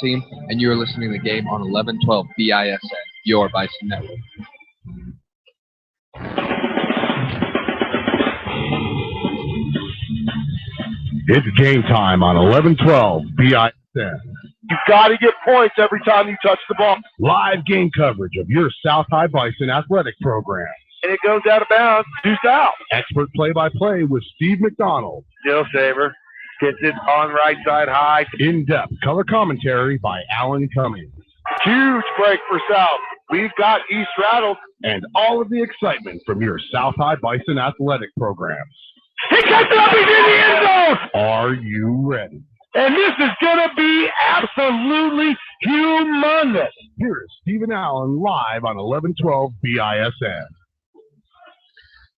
team, and you are listening to the game on 1112 BISN, your Bison Network. It's game time on 1112 BISN. You've got to get points every time you touch the ball. Live game coverage of your South High Bison athletic program. And it goes out of bounds to South. Expert play-by-play with Steve McDonald. Still Saver gets it on right side high. In-depth color commentary by Alan Cummings. Huge break for South. We've got East rattled. And all of the excitement from your South High Bison athletic programs. He cuts it up, he's in the end zone! Are you ready? And this is going to be absolutely humongous. Here's Stephen Allen live on 1112 BISN.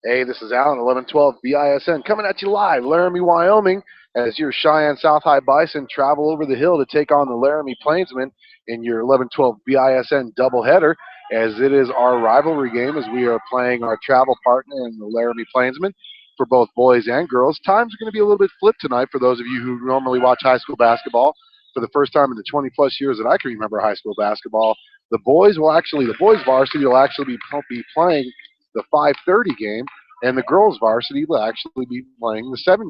Hey, this is Allen, 1112 BISN, coming at you live, Laramie, Wyoming, as your Cheyenne South High Bison travel over the hill to take on the Laramie Plainsmen in your 1112 BISN doubleheader, as it is our rivalry game as we are playing our travel partner in the Laramie Plainsmen for both boys and girls. Times are going to be a little bit flipped tonight for those of you who normally watch high school basketball. For the first time in the 20-plus years that I can remember high school basketball, the boys varsity will actually be playing the 5:30 game, and the girls varsity will actually be playing the 7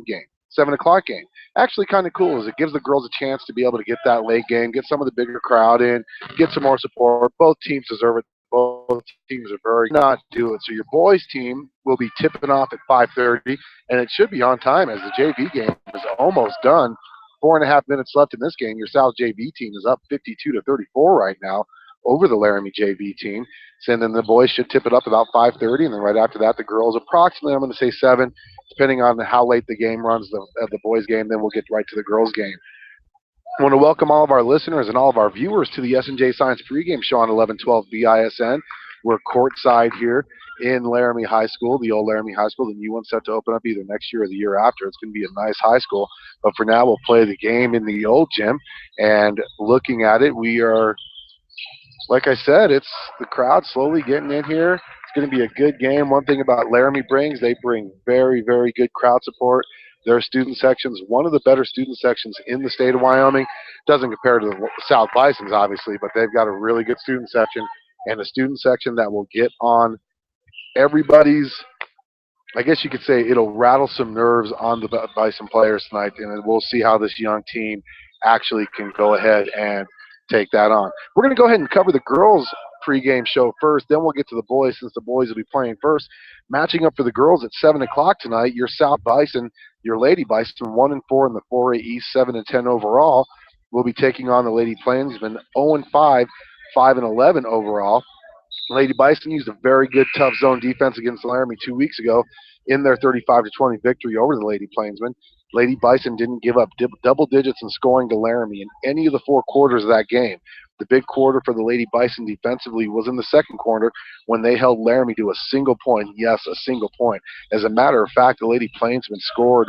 o'clock game. Actually kind of cool, as it gives the girls a chance to be able to get that late game, get some of the bigger crowd in, get some more support. Both teams deserve it. Both teams are very not do it. So your boys team will be tipping off at 5:30, and it should be on time as the JV game is almost done. 4.5 minutes left in this game. Your South JV team is up 52-34 right now over the Laramie JV team. And then the boys should tip it up about 5:30, and then right after that, the girls approximately, I'm going to say 7, depending on how late the game runs, the boys game, then we'll get right to the girls game. I want to welcome all of our listeners and all of our viewers to the S&J Signs Pregame show on 1112 BISN. We're courtside here in Laramie High School, the old Laramie High School. The new one's set to open up either next year or the year after. It's going to be a nice high school. But for now, we'll play the game in the old gym. And looking at it, we are, like I said, it's the crowd slowly getting in here. It's going to be a good game. One thing about Laramie they bring very, very good crowd support. Their student section's one of the better student sections in the state of Wyoming. Doesn't compare to the South Bisons, obviously, but they've got a really good student section, and a student section that will get on everybody's, I guess you could say it'll rattle some nerves on the Bison players tonight, and we'll see how this young team actually can go ahead and take that on. We're going to go ahead and cover the girls' pregame show first, then we'll get to the boys, since the boys will be playing first. Matching up for the girls at 7 o'clock tonight, your South Bison, your Lady Bison, 1-4 in the 4A East, 7-10 overall, will be taking on the Lady Plainsmen, 0-5, 5-11 overall. Lady Bison used a very good tough zone defense against Laramie 2 weeks ago in their 35-20 victory over the Lady Plainsmen. Lady Bison didn't give up double digits in scoring to Laramie in any of the 4 quarters of that game. The big quarter for the Lady Bison defensively was in the second quarter when they held Laramie to a single point. Yes, a single point. As a matter of fact, the Lady Plainsmen scored,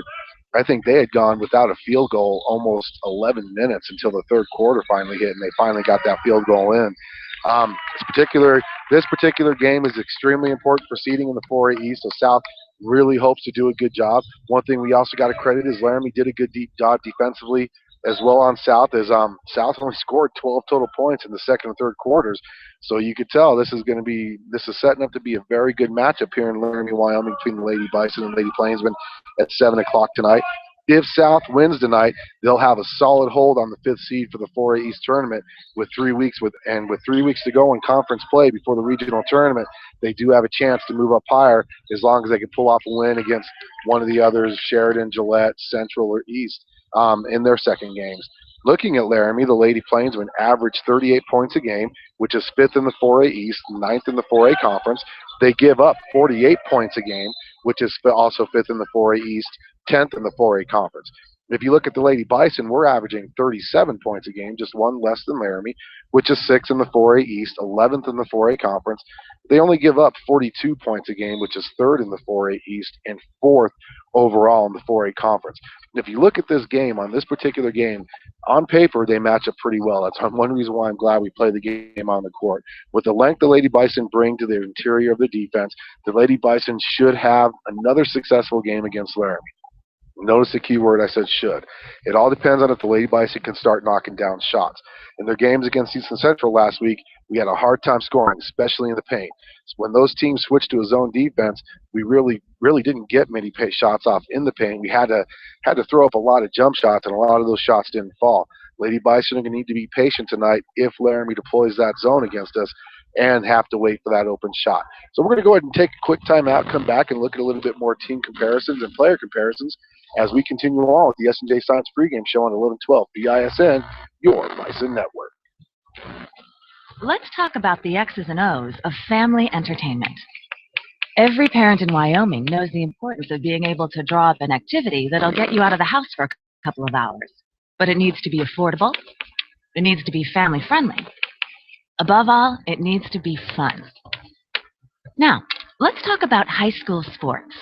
I think they had gone without a field goal almost 11 minutes until the third quarter finally hit, and they finally got that field goal in. This particular game is extremely important for seeding in the 4A East, so South really hopes to do a good job. One thing we also got to credit is Laramie did a good deep job defensively as well on South, as South only scored 12 total points in the second and third quarters. So you could tell this is setting up to be a very good matchup here in Laramie, Wyoming, between the Lady Bison and Lady Plainsmen at 7 o'clock tonight. If South wins tonight, they'll have a solid hold on the 5th seed for the 4A East tournament with 3 weeks to go in conference play before the regional tournament. They do have a chance to move up higher as long as they can pull off a win against one of the others, Sheridan, Gillette, Central, or East, in their second games. Looking at Laramie, the Lady Plainsmen average 38 points a game, which is 5th in the 4A East, 9th in the 4A Conference. They give up 48 points a game, which is also 5th in the 4A East, 10th in the 4A Conference. If you look at the Lady Bison, we're averaging 37 points a game, just one less than Laramie, which is 6th in the 4A East, 11th in the 4A Conference. They only give up 42 points a game, which is 3rd in the 4A East and 4th overall in the 4A Conference. If you look at this game, on this particular game, on paper, they match up pretty well. That's one reason why I'm glad we play the game on the court. With the length the Lady Bison bring to the interior of the defense, the Lady Bison should have another successful game against Laramie. Notice the key word I said should. It all depends on if the Lady Bison can start knocking down shots. In their games against Eastern Central last week, we had a hard time scoring, especially in the paint. So when those teams switched to a zone defense, we really didn't get many shots off in the paint. We had to throw up a lot of jump shots, and a lot of those shots didn't fall. Lady Bison are going to need to be patient tonight if Laramie deploys that zone against us and have to wait for that open shot. So we're going to go ahead and take a quick timeout, come back, and look at a little bit more team comparisons and player comparisons as we continue on with the S&J Signs Pregame Show on 1112 BISN, your Bison Network. Let's talk about the X's and O's of family entertainment. Every parent in Wyoming knows the importance of being able to draw up an activity that'll get you out of the house for a couple of hours. But it needs to be affordable. It needs to be family-friendly. Above all, it needs to be fun. Now, let's talk about high school sports.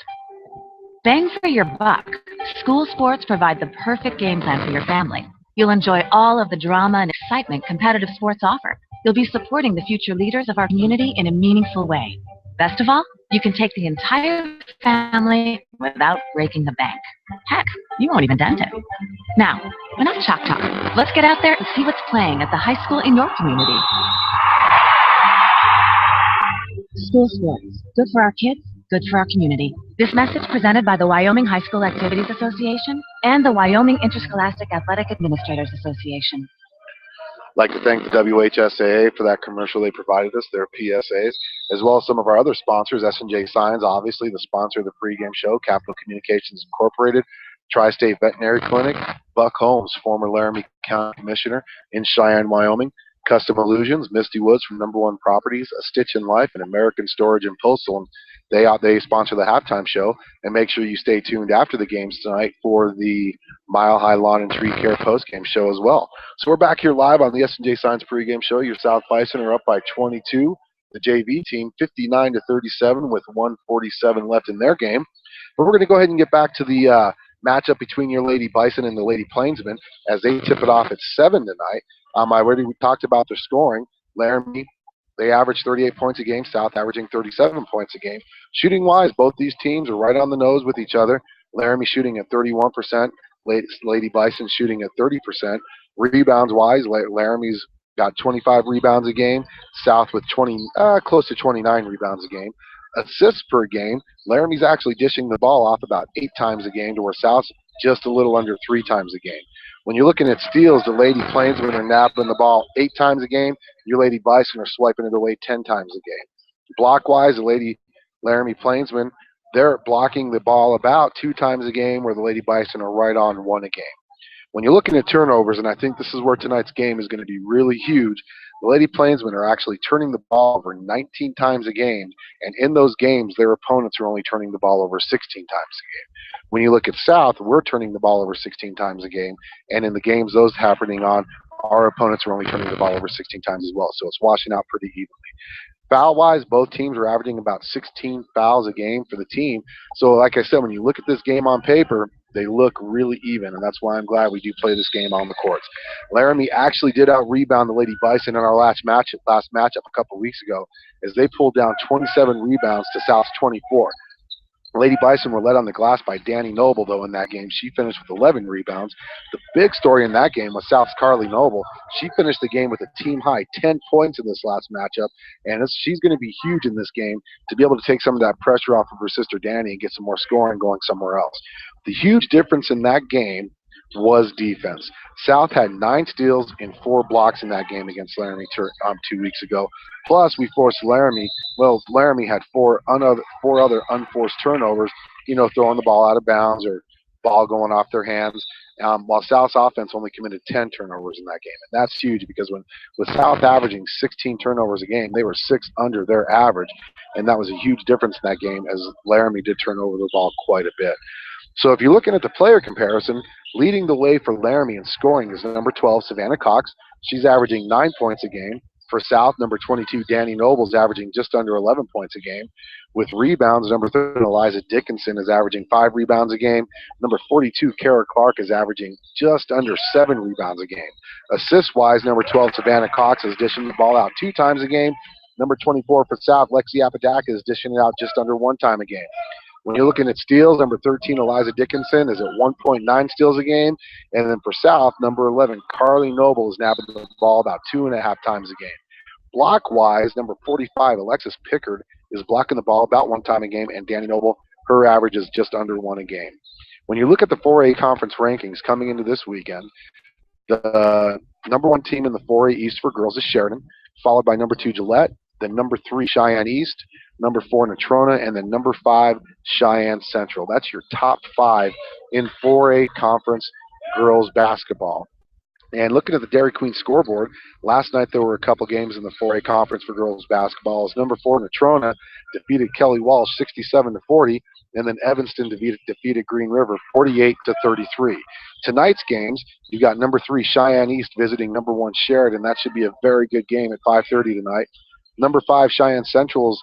Bang for your buck, school sports provide the perfect game plan for your family. You'll enjoy all of the drama and excitement competitive sports offer. You'll be supporting the future leaders of our community in a meaningful way. Best of all, you can take the entire family without breaking the bank. Heck, you won't even dent it. Now, enough chalk talk. Let's get out there and see what's playing at the high school in your community. School sports. Good for our kids, good for our community. This message presented by the Wyoming High School Activities Association and the Wyoming Interscholastic Athletic Administrators Association. I'd like to thank the WHSAA for that commercial they provided us, their PSAs, as well as some of our other sponsors, S&J Signs, obviously the sponsor of the pregame show, Capital Communications Incorporated, Tri-State Veterinary Clinic, Buck Holmes, former Laramie County Commissioner in Cheyenne, Wyoming, Custom Illusions, Misty Woods from Number One Properties, A Stitch in Life, and American Storage and Postal. They sponsor the halftime show, and make sure you stay tuned after the games tonight for the Mile High Lawn and Tree Care postgame show as well. So we're back here live on the S&J Signs pregame show. Your South Bison are up by 22. The JV team 59-37 with 1:47 left in their game. But we're going to go ahead and get back to the matchup between your Lady Bison and the Lady Plainsmen as they tip it off at 7 tonight. I already talked about their scoring. Laramie, they average 38 points a game. South averaging 37 points a game. Shooting-wise, both these teams are right on the nose with each other. Laramie shooting at 31%. Lady Bison shooting at 30%. Rebounds-wise, Laramie's got 25 rebounds a game. South with close to 29 rebounds a game. Assists per game, Laramie's actually dishing the ball off about 8 times a game, to where South's just a little under 3 times a game. When you're looking at steals, the Lady Plainsmen are napping the ball 8 times a game. Your Lady Bison are swiping it away 10 times a game. Block-wise, the Laramie Plainsmen, they're blocking the ball about 2 times a game, where the Lady Bison are right on 1 a game. When you're looking at turnovers, and I think this is where tonight's game is going to be really huge, the Lady Plainsmen are actually turning the ball over 19 times a game, and in those games, their opponents are only turning the ball over 16 times a game. When you look at South, we're turning the ball over 16 times a game, and in the games those happening on, our opponents are only turning the ball over 16 times as well, so it's washing out pretty evenly. Foul-wise, both teams are averaging about 16 fouls a game for the team. So like I said, when you look at this game on paper, they look really even, and that's why I'm glad we do play this game on the courts. Laramie actually did out-rebound the Lady Bison in our last matchup a couple weeks ago, as they pulled down 27 rebounds to South's 24. Lady Bison were led on the glass by Danny Noble, though, in that game. She finished with 11 rebounds. The big story in that game was South's Carly Noble. She finished the game with a team-high 10 points in this last matchup, and she's going to be huge in this game to be able to take some of that pressure off of her sister Danny and get some more scoring going somewhere else. The huge difference in that game was defense. South had 9 steals and 4 blocks in that game against Laramie 2 weeks ago. Plus, we forced Laramie. Well, Laramie had 4 other unforced turnovers, throwing the ball out of bounds or ball going off their hands, while South's offense only committed 10 turnovers in that game. And that's huge, because with South averaging 16 turnovers a game, they were 6 under their average, and that was a huge difference in that game, as Laramie did turn over the ball quite a bit. So if you're looking at the player comparison, leading the way for Laramie in scoring is number 12, Savannah Cox. She's averaging 9 points a game. For South, number 22, Danny Noble's averaging just under 11 points a game. With rebounds, number 13, Eliza Dickinson is averaging 5 rebounds a game. Number 42, Kara Clark is averaging just under 7 rebounds a game. Assist-wise, number 12, Savannah Cox is dishing the ball out 2 times a game. Number 24 for South, Lexi Apodaca is dishing it out just under 1 time a game. When you're looking at steals, number 13, Eliza Dickinson, is at 1.9 steals a game. And then for South, number 11, Carly Noble, is nabbing the ball about 2.5 times a game. Block-wise, number 45, Alexis Pickard, is blocking the ball about 1 time a game. And Danny Noble, her average is just under 1 a game. When you look at the 4A conference rankings coming into this weekend, the number 1 team in the 4A East for girls is Sheridan, followed by number 2, Gillette, then number 3, Cheyenne East, number 4, Natrona, and then number 5, Cheyenne Central. That's your top 5 in 4A conference girls basketball. And looking at the Dairy Queen scoreboard, last night there were a couple games in the 4A conference for girls basketball. As number 4, Natrona, defeated Kelly Walsh 67-40, and then Evanston defeated Green River 48-33. Tonight's games, you got number 3, Cheyenne East, visiting number 1, Sheridan. That should be a very good game at 5:30 tonight. Number 5, Cheyenne Central, is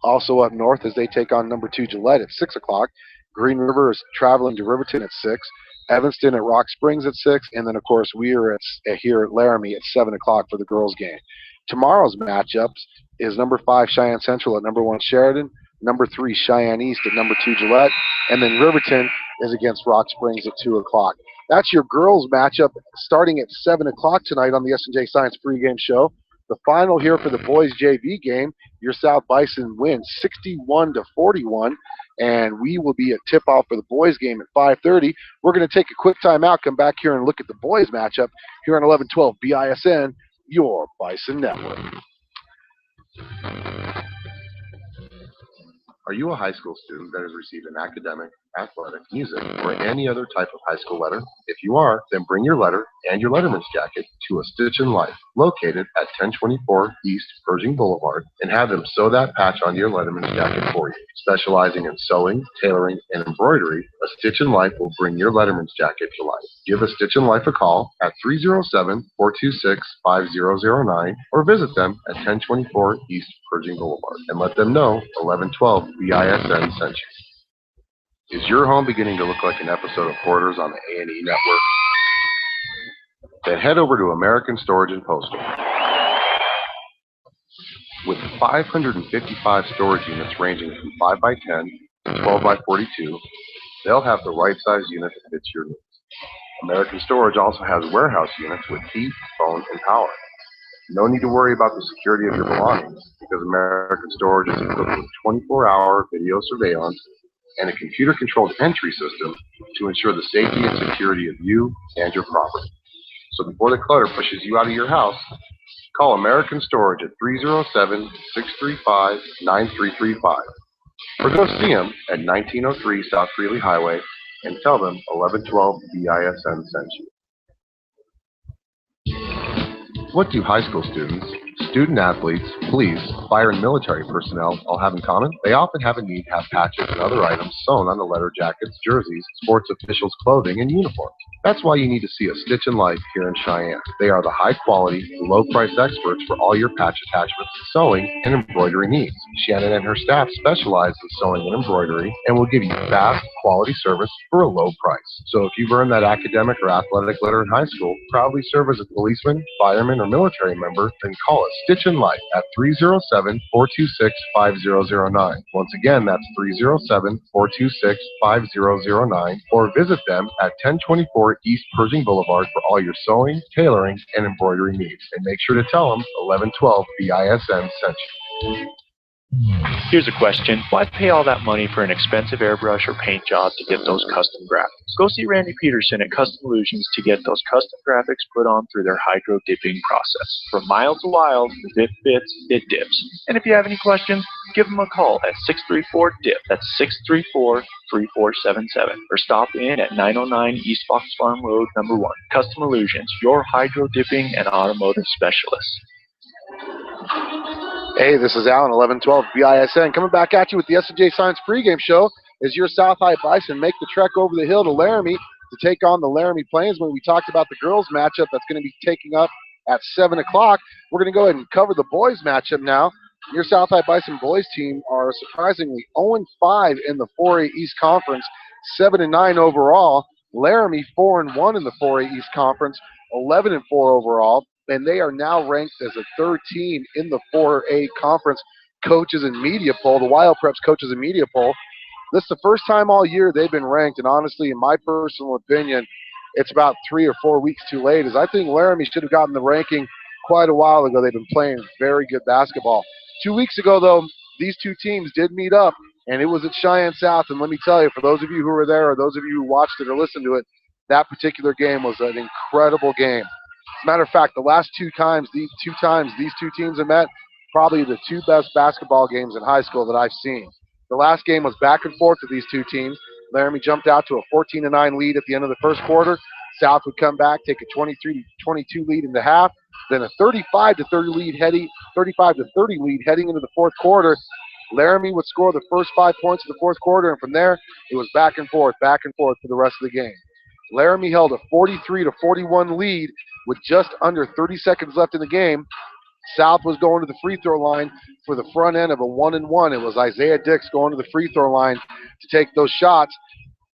also up north as they take on number 2, Gillette, at 6 o'clock. Green River is traveling to Riverton at 6. Evanston at Rock Springs at 6. And then, of course, we are here at Laramie at 7 o'clock for the girls' game. Tomorrow's matchups is number 5, Cheyenne Central, at number 1, Sheridan. Number 3, Cheyenne East, at number 2, Gillette. And then Riverton is against Rock Springs at 2 o'clock. That's your girls' matchup starting at 7 o'clock tonight on the S&J Signs Pregame Show. The final here for the boys' JV game, your South Bison wins 61-41, and we will be at tip-off for the boys' game at 5:30. We're going to take a quick timeout, come back here and look at the boys' matchup here on 1112 BISN, your Bison Network. Are you a high school student that has received an academic, athletic, music, or any other type of high school letter? If you are, then bring your letter and your letterman's jacket to A Stitch in Life, located at 1024 East Pershing Boulevard, and have them sew that patch onto your letterman's jacket for you. Specializing in sewing, tailoring, and embroidery, A Stitch in Life will bring your letterman's jacket to life. Give A Stitch in Life a call at 307-426-5009 or visit them at 1024 East Pershing Boulevard and let them know 1112 BISN sent you. Is your home beginning to look like an episode of Hoarders on the A&E network? Then head over to American Storage and Postal. With 555 storage units ranging from 5x10 to 12x42, they'll have the right size unit that fits your needs. American Storage also has warehouse units with heat, phone, and power. No need to worry about the security of your belongings because American Storage is equipped with 24-hour video surveillance and a computer-controlled entry system to ensure the safety and security of you and your property. So before the clutter pushes you out of your house, call American Storage at 307-635-9335 or go see them at 1903 South Greeley Highway and tell them 1112 BISN sent you. What do high school students, student athletes, police, fire, and military personnel all have in common? They often have a need to have patches and other items sewn on the letter jackets, jerseys, sports officials' clothing, and uniforms. That's why you need to see A Stitch in Life here in Cheyenne. They are the high-quality, low-price experts for all your patch attachments, sewing, and embroidery needs. Shannon and her staff specialize in sewing and embroidery and will give you fast, quality service for a low price. So if you've earned that academic or athletic letter in high school, proudly serve as a policeman, fireman, or military member, then call A Stitch in Life at 307-426-5009. Once again, that's 307-426-5009, or visit them at 1024 East Pershing Boulevard for all your sewing, tailoring, and embroidery needs. And make sure to tell them 1112 BISN sent you. Here's a question. Why pay all that money for an expensive airbrush or paint job to get those custom graphics? Go see Randy Peterson at Custom Illusions to get those custom graphics put on through their hydro dipping process. From mild to wild, if it fits, it dips. And if you have any questions, give them a call at 634-DIP. That's 634-3477. Or stop in at 909 East Fox Farm Road, number 1. Custom Illusions, your hydro dipping and automotive specialist. Hey, this is Alan, 1112 BISN, coming back at you with the S&J Signs Pregame Show as your South High Bison make the trek over the hill to Laramie to take on the Laramie Plainsmen. We talked about the girls' matchup that's going to be taking up at 7 o'clock. We're going to go ahead and cover the boys' matchup now. Your South High Bison boys team are surprisingly 0-5 in the 4A East Conference, 7-9 overall. Laramie 4-1 in the 4A East Conference, 11-4 overall. And they are now ranked as a third team in the 4A Conference Coaches and Media Poll, the Wild Preps Coaches and Media Poll. This is the first time all year they've been ranked, and honestly, in my personal opinion, it's about 3 or 4 weeks too late. As I think Laramie should have gotten the ranking quite a while ago. They've been playing very good basketball. 2 weeks ago, though, these two teams did meet up, and it was at Cheyenne South. And let me tell you, for those of you who were there or those of you who watched it or listened to it, that particular game was an incredible game. As a matter of fact, the last these two teams have met, probably the two best basketball games in high school that I've seen. The last game was back and forth with these two teams. Laramie jumped out to a 14-9 lead at the end of the first quarter. South would come back, take a 23-22 lead in the half, then a 35-30 lead heading into the fourth quarter. Laramie would score the first 5 points of the fourth quarter, and from there, it was back and forth for the rest of the game. Laramie held a 43-41 lead with just under 30 seconds left in the game. South was going to the free throw line for the front end of a 1-and-1. It was Isaiah Dix going to the free throw line to take those shots.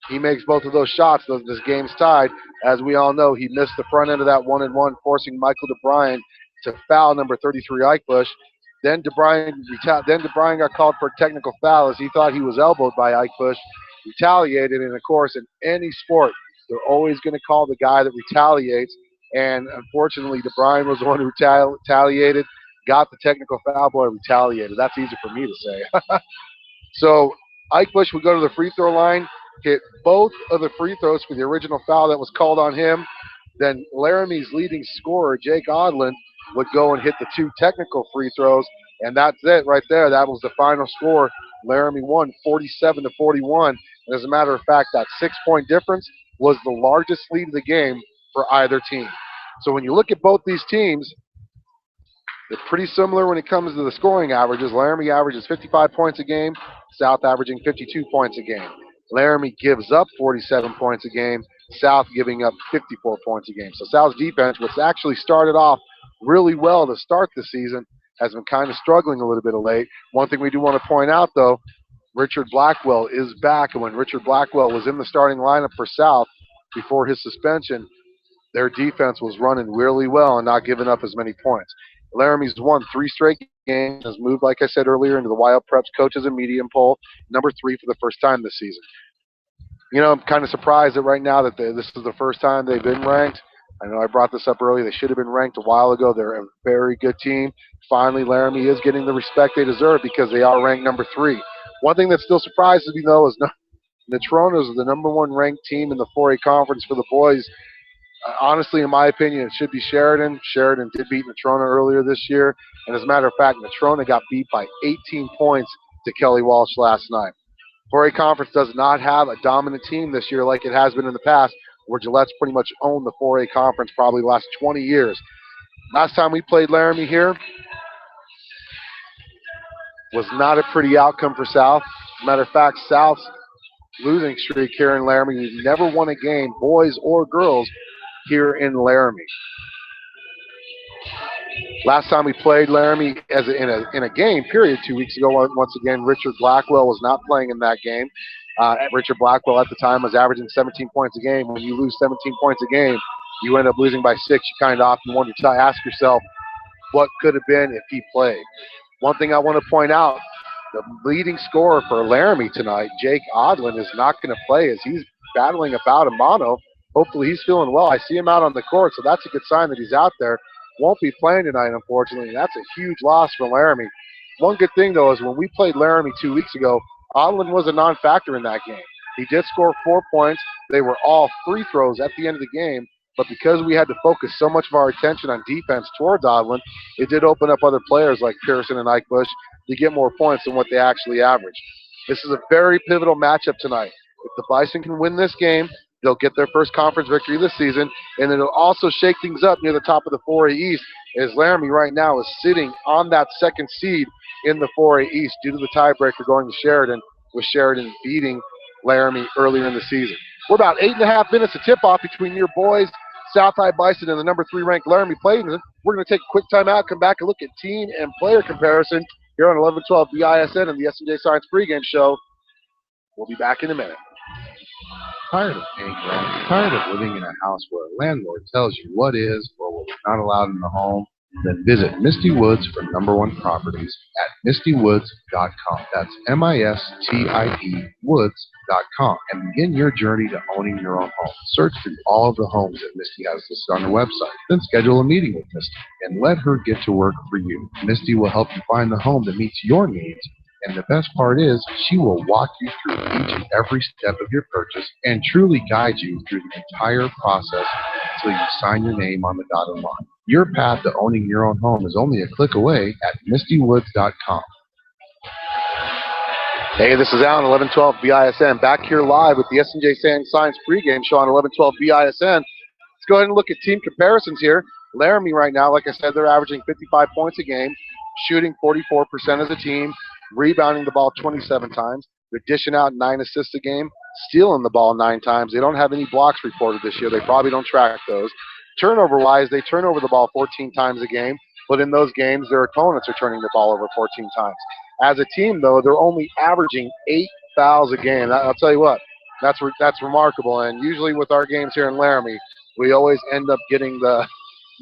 He makes both of those shots. This game's tied. As we all know, he missed the front end of that 1-and-1, forcing Michael DeBryan to foul number 33 Eichbush. Then DeBryan got called for a technical foul as he thought he was elbowed by Eichbush, retaliated, and of course, in any sport, they're always going to call the guy that retaliates. And unfortunately, DeBryan was the one who retaliated, got the technical foul, boy, retaliated. That's easy for me to say. So Eichbush would go to the free throw line, hit both of the free throws for the original foul that was called on him. Then Laramie's leading scorer, Jake Odland, would go and hit the two technical free throws, and that's it right there. That was the final score. Laramie won 47-41. And as a matter of fact, that 6-point difference was the largest lead of the game for either team. So when you look at both these teams, they're pretty similar when it comes to the scoring averages. Laramie averages 55 points a game, South averaging 52 points a game. Laramie gives up 47 points a game, South giving up 54 points a game. So South's defense, which actually started off really well to start the season, has been kind of struggling a little bit of late. One thing we do want to point out, though, Richard Blackwell is back. And when Richard Blackwell was in the starting lineup for South before his suspension, their defense was running really well and not giving up as many points. Laramie's won 3 straight games, has moved, like I said earlier, into the Wild Preps coaches and medium poll, number 3 for the first time this season. You know, I'm kind of surprised that right now that this is the first time they've been ranked. I know I brought this up earlier. They should have been ranked a while ago. They're a very good team. Finally, Laramie is getting the respect they deserve because they are ranked number 3. One thing that still surprises me, though, is Natrona's the number 1 ranked team in the 4A conference for the boys. Honestly, in my opinion, it should be Sheridan. Sheridan did beat Natrona earlier this year. And as a matter of fact, Natrona got beat by 18 points to Kelly Walsh last night. 4A conference does not have a dominant team this year like it has been in the past, where Gillette's pretty much owned the 4A conference probably the last 20 years. Last time we played Laramie here was not a pretty outcome for South. As a matter of fact, South's losing streak here in Laramie. We've never won a game, boys or girls, here in Laramie. Last time we played Laramie in a game, period, 2 weeks ago, once again, Richard Blackwell was not playing in that game. Richard Blackwell at the time was averaging 17 points a game. When you lose 17 points a game, you end up losing by 6. You kind of often wonder to ask yourself, what could have been if he played? One thing I want to point out, the leading scorer for Laramie tonight, Jake Odland, is not going to play as he's battling about a mono. Hopefully he's feeling well. I see him out on the court, so that's a good sign that he's out there. Won't be playing tonight, unfortunately, and that's a huge loss for Laramie. One good thing, though, is when we played Laramie 2 weeks ago, Odland was a non-factor in that game. He did score 4 points. They were all free throws at the end of the game, but because we had to focus so much of our attention on defense towards Odland, it did open up other players like Pearson and Eichbush to get more points than what they actually averaged. This is a very pivotal matchup tonight. If the Bison can win this game, they'll get their first conference victory this season, and it'll also shake things up near the top of the 4A East, as Laramie right now is sitting on that second seed in the 4A East due to the tiebreaker going to Sheridan, with Sheridan beating Laramie earlier in the season. We're about 8.5 minutes to tip-off between your boys, South High Bison, and the number 3 ranked Laramie Plainsmen. We're going to take a quick timeout, come back and look at team and player comparison here on 1112 BISN and the S&J Signs Pregame Show. We'll be back in a minute. Tired of paying rent? Tired of living in a house where a landlord tells you what is or what is not allowed in the home? Then visit Misty Woods for #1 properties at mistywoods.com. That's MISTIE woods.com, and begin your journey to owning your own home. Search through all of the homes that Misty has listed on her website. Then schedule a meeting with Misty and let her get to work for you. Misty will help you find the home that meets your needs. And the best part is, she will walk you through each and every step of your purchase and truly guide you through the entire process until you sign your name on the dotted line. Your path to owning your own home is only a click away at mistywoods.com. Hey, this is Alan, 1112 BISN, back here live with the S&J Signs Pregame show on 1112 BISN. Let's go ahead and look at team comparisons here. Laramie right now, like I said, they're averaging 55 points a game, shooting 44% as a team, rebounding the ball 27 times. They're dishing out 9 assists a game, stealing the ball 9 times. They don't have any blocks reported this year. They probably don't track those. Turnover-wise, they turn over the ball 14 times a game, but in those games, their opponents are turning the ball over 14 times. As a team, though, they're only averaging 8 fouls a game. I'll tell you what, that's remarkable. And usually with our games here in Laramie, we always end up getting the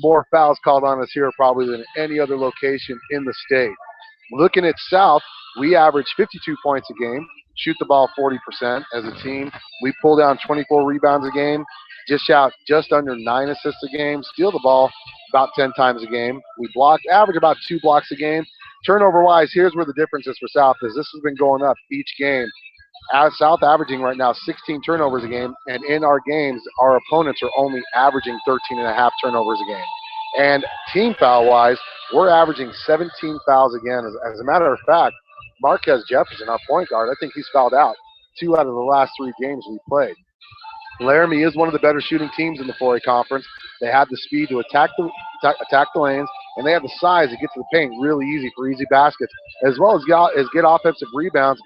more fouls called on us here probably than any other location in the state. Looking at South, we average 52 points a game, shoot the ball 40% as a team. We pull down 24 rebounds a game, dish out just under 9 assists a game, steal the ball about 10 times a game. We average about 2 blocks a game. Turnover-wise, here's where the difference is for South, is this has been going up each game. South averaging right now 16 turnovers a game, and in our games, our opponents are only averaging 13.5 turnovers a game. And team foul-wise, we're averaging 17 fouls again. As a matter of fact, Marquez Jefferson, our point guard, I think he's fouled out 2 out of the last 3 games we played. Laramie is one of the better shooting teams in the 4A conference. They have the speed to attack the lanes, and they have the size to get to the paint really easy for easy baskets, as well as get offensive rebounds,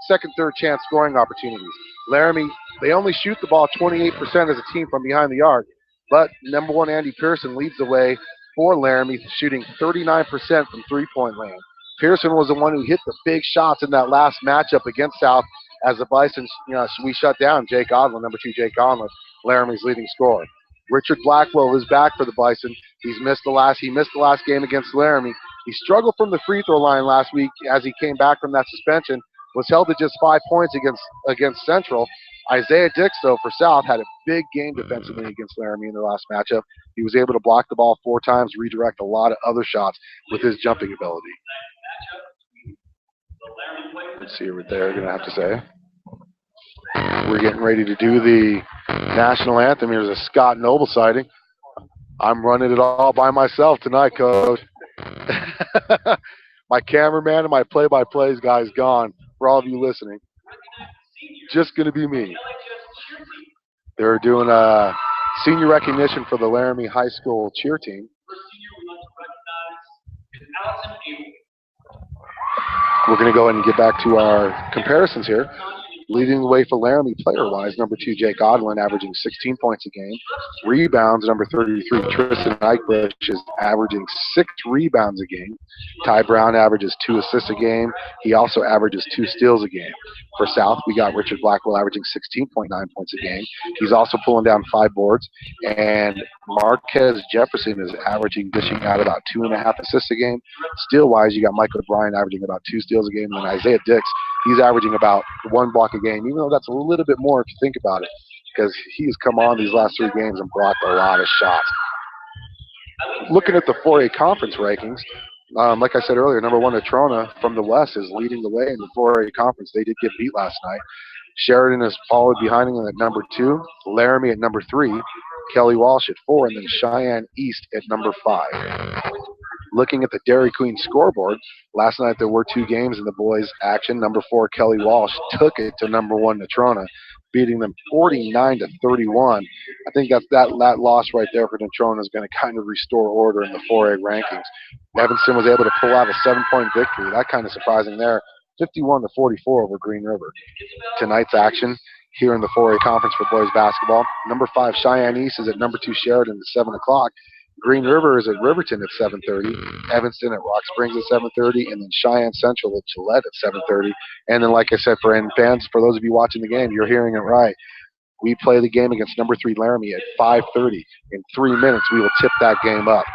second, third chance scoring opportunities. Laramie, they only shoot the ball 28% as a team from behind the arc, but #1 Andy Pearson leads the way for Laramie, shooting 39% from three-point land. Pearson was the one who hit the big shots in that last matchup against South as the Bison, we shut down Jake Odlin, #2 Jake Odlin, Laramie's leading scorer. Richard Blackwell is back for the Bison. He missed the last game against Laramie. He struggled from the free throw line last week as he came back from that suspension, was held to just 5 points against Central. Isaiah Dix, though, for South, had a big game defensively against Laramie in their last matchup. He was able to block the ball 4 times, redirect a lot of other shots with his jumping ability. Let's see what they're going to have to say. We're getting ready to do the national anthem. Here's a Scott Noble sighting. I'm running it all by myself tonight, Coach. My cameraman and my play-by-plays guy's gone. For all of you listening, just going to be me. They're doing a senior recognition for the Laramie High School cheer team. We're going to go ahead and get back to our comparisons here. Leading the way for Laramie player-wise, #2 Jake Odlin, averaging 16 points a game. Rebounds, #33 Tristan Eichbush is averaging 6 rebounds a game. Ty Brown averages 2 assists a game. He also averages 2 steals a game. For South, we got Richard Blackwell averaging 16.9 points a game. He's also pulling down 5 boards. And Marquez Jefferson is dishing out about 2.5 assists a game. Steal-wise, you got Michael Bryan averaging about 2 steals a game. And then Isaiah Dix, he's averaging about 1 block a game, even though that's a little bit more if you think about it, because he's come on these last 3 games and blocked a lot of shots. Looking at the 4A conference rankings, like I said earlier, #1 Natrona from the West is leading the way in the 4A conference. They did get beat last night. Sheridan is followed behind him at #2, Laramie at #3, Kelly Walsh at 4, and then Cheyenne East at #5. Looking at the Dairy Queen scoreboard, last night there were 2 games in the boys' action. #4 Kelly Walsh took it to #1 Natrona, beating them 49-31. I think that loss right there for Natrona is going to kind of restore order in the 4A rankings. Evanston was able to pull out a 7-point victory. That kind of surprising there, 51-44 over Green River. Tonight's action here in the 4A conference for boys basketball, #5 Cheyenne East is at #2 Sheridan at 7 o'clock. Green River is at Riverton at 7:30, Evanston at Rock Springs at 7:30, and then Cheyenne Central at Gillette at 7:30. And then, like I said, for those of you watching the game, you're hearing it right. We play the game against #3 Laramie at 5:30. In 3 minutes, we will tip that game up.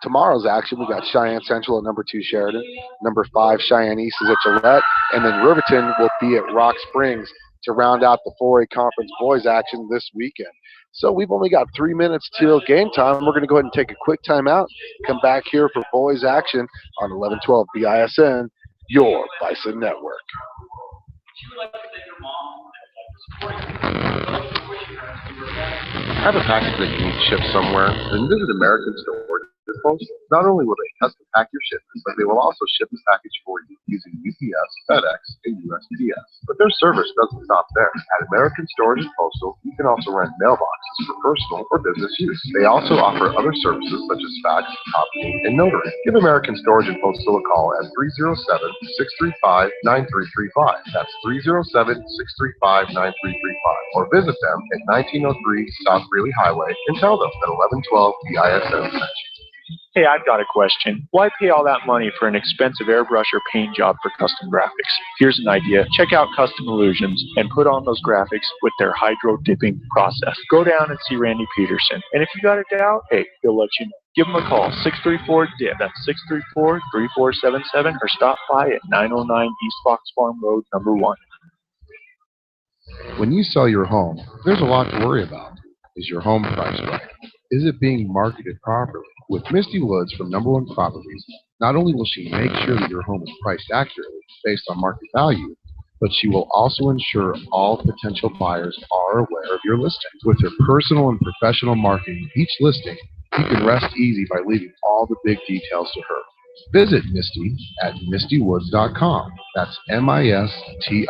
tomorrow's action, we got Cheyenne Central at number 2 Sheridan, number 5 Cheyenne East is at Gillette, and then Riverton will be at Rock Springs to round out the 4A Conference boys action this weekend. So we've only got 3 minutes till game time. We're going to go ahead and take a quick timeout, come back here for boys action on 1112 BISN, your Bison Network. Have a package that you need shipped somewhere? Then visit American Storage Post. Not only will they custom pack your shipment, but they will also ship the package for you using UPS, FedEx, and USPS. But their service doesn't stop there. At American Storage and Postal, you can also rent mailboxes for personal or business use. They also offer other services such as fax, copying, and notary. Give American Storage and Postal a call at 307-635-9335. That's 307-635-9335. Or visit them at 1903 South Greeley Highway and tell them that 1112 BISN sent you. Hey, I've got a question. Why pay all that money for an expensive airbrush or paint job for custom graphics? Here's an idea. Check out Custom Illusions and put on those graphics with their hydro dipping process. Go down and see Randy Peterson. And if you got a doubt, hey, he'll let you know. Give him a call, 634-DIB. That's 634-3477, or stop by at 909 East Fox Farm Road, number 1. When you sell your home, there's a lot to worry about. Is your home priced right? Is it being marketed properly? With Misty Woods from Number 1 Properties, not only will she make sure that your home is priced accurately based on market value, but she will also ensure all potential buyers are aware of your listing. With her personal and professional marketing of each listing, you can rest easy by leaving all the big details to her. Visit Misty at mistywoods.com. That's MISTIE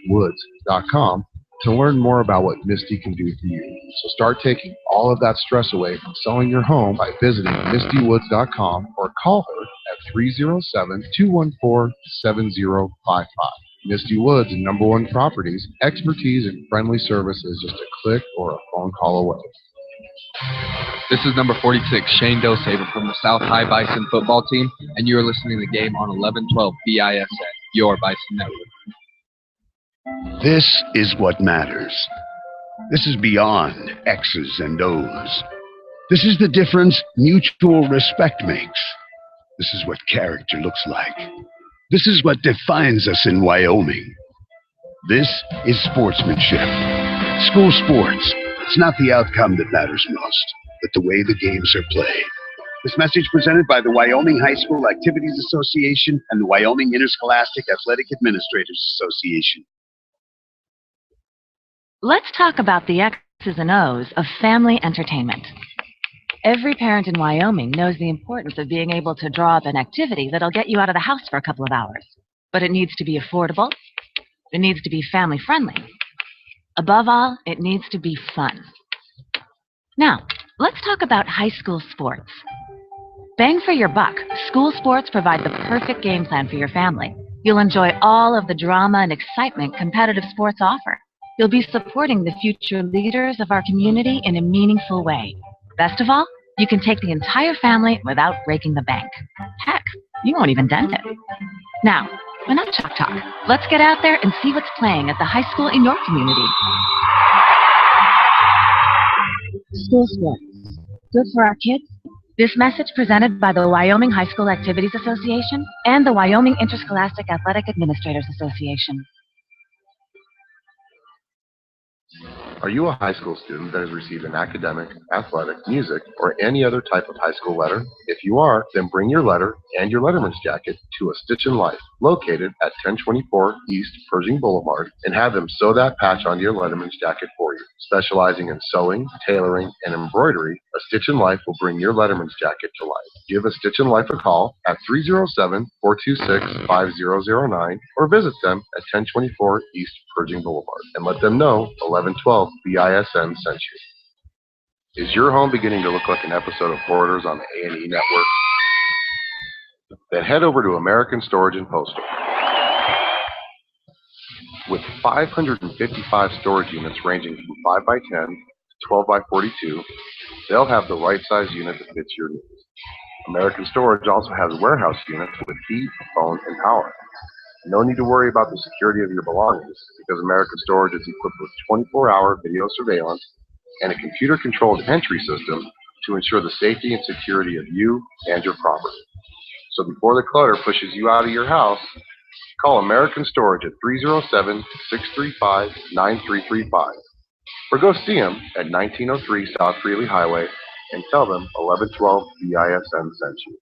woods.com to learn more about what Misty can do for you. So start taking all of that stress away from selling your home by visiting mistywoods.com or call her at 307-214-7055. Misty Woods and Number 1 Properties, expertise and friendly service is just a click or a phone call away. This is number 46, Shane Dosaver from the South High Bison football team, and you are listening to the game on 1112 BISN, your Bison Network. This is what matters. This is beyond X's and O's. This is the difference mutual respect makes. This is what character looks like. This is what defines us in Wyoming. This is sportsmanship. School sports. It's not the outcome that matters most, but the way the games are played. This message presented by the Wyoming High School Activities Association and the Wyoming Interscholastic Athletic Administrators Association. Let's talk about the X's and O's of family entertainment. Every parent in Wyoming knows the importance of being able to draw up an activity that'll get you out of the house for a couple of hours. But it needs to be affordable. It needs to be family-friendly. Above all, it needs to be fun. Now, let's talk about high school sports. Bang for your buck, school sports provide the perfect game plan for your family. You'll enjoy all of the drama and excitement competitive sports offer. You'll be supporting the future leaders of our community in a meaningful way. Best of all, you can take the entire family without breaking the bank. Heck, you won't even dent it. Now, enough talk. Let's get out there and see what's playing at the high school in your community. School sports. Good for our kids. This message presented by the Wyoming High School Activities Association and the Wyoming Interscholastic Athletic Administrators Association. Are you a high school student that has received an academic, athletic, music, or any other type of high school letter? If you are, then bring your letter and your letterman's jacket to A Stitch in Life, located at 1024 East Pershing Boulevard, and have them sew that patch onto your letterman's jacket for you. Specializing in sewing, tailoring, and embroidery, A Stitch in Life will bring your letterman's jacket to life. Give A Stitch in Life a call at 307-426-5009 or visit them at 1024 East Pershing Boulevard and let them know 1112 BISN sent you. Is your home beginning to look like an episode of Hoarders on the A&E network? Then head over to American Storage and Postal. With 555 storage units ranging from 5x10 to 12x42, they'll have the right size unit that fits your needs. American Storage also has warehouse units with heat, phone, and power. No need to worry about the security of your belongings because American Storage is equipped with 24-hour video surveillance and a computer-controlled entry system to ensure the safety and security of you and your property. So before the clutter pushes you out of your house, call American Storage at 307-635-9335 or go see them at 1903 South Greeley Highway and tell them 1112 BISN sent you.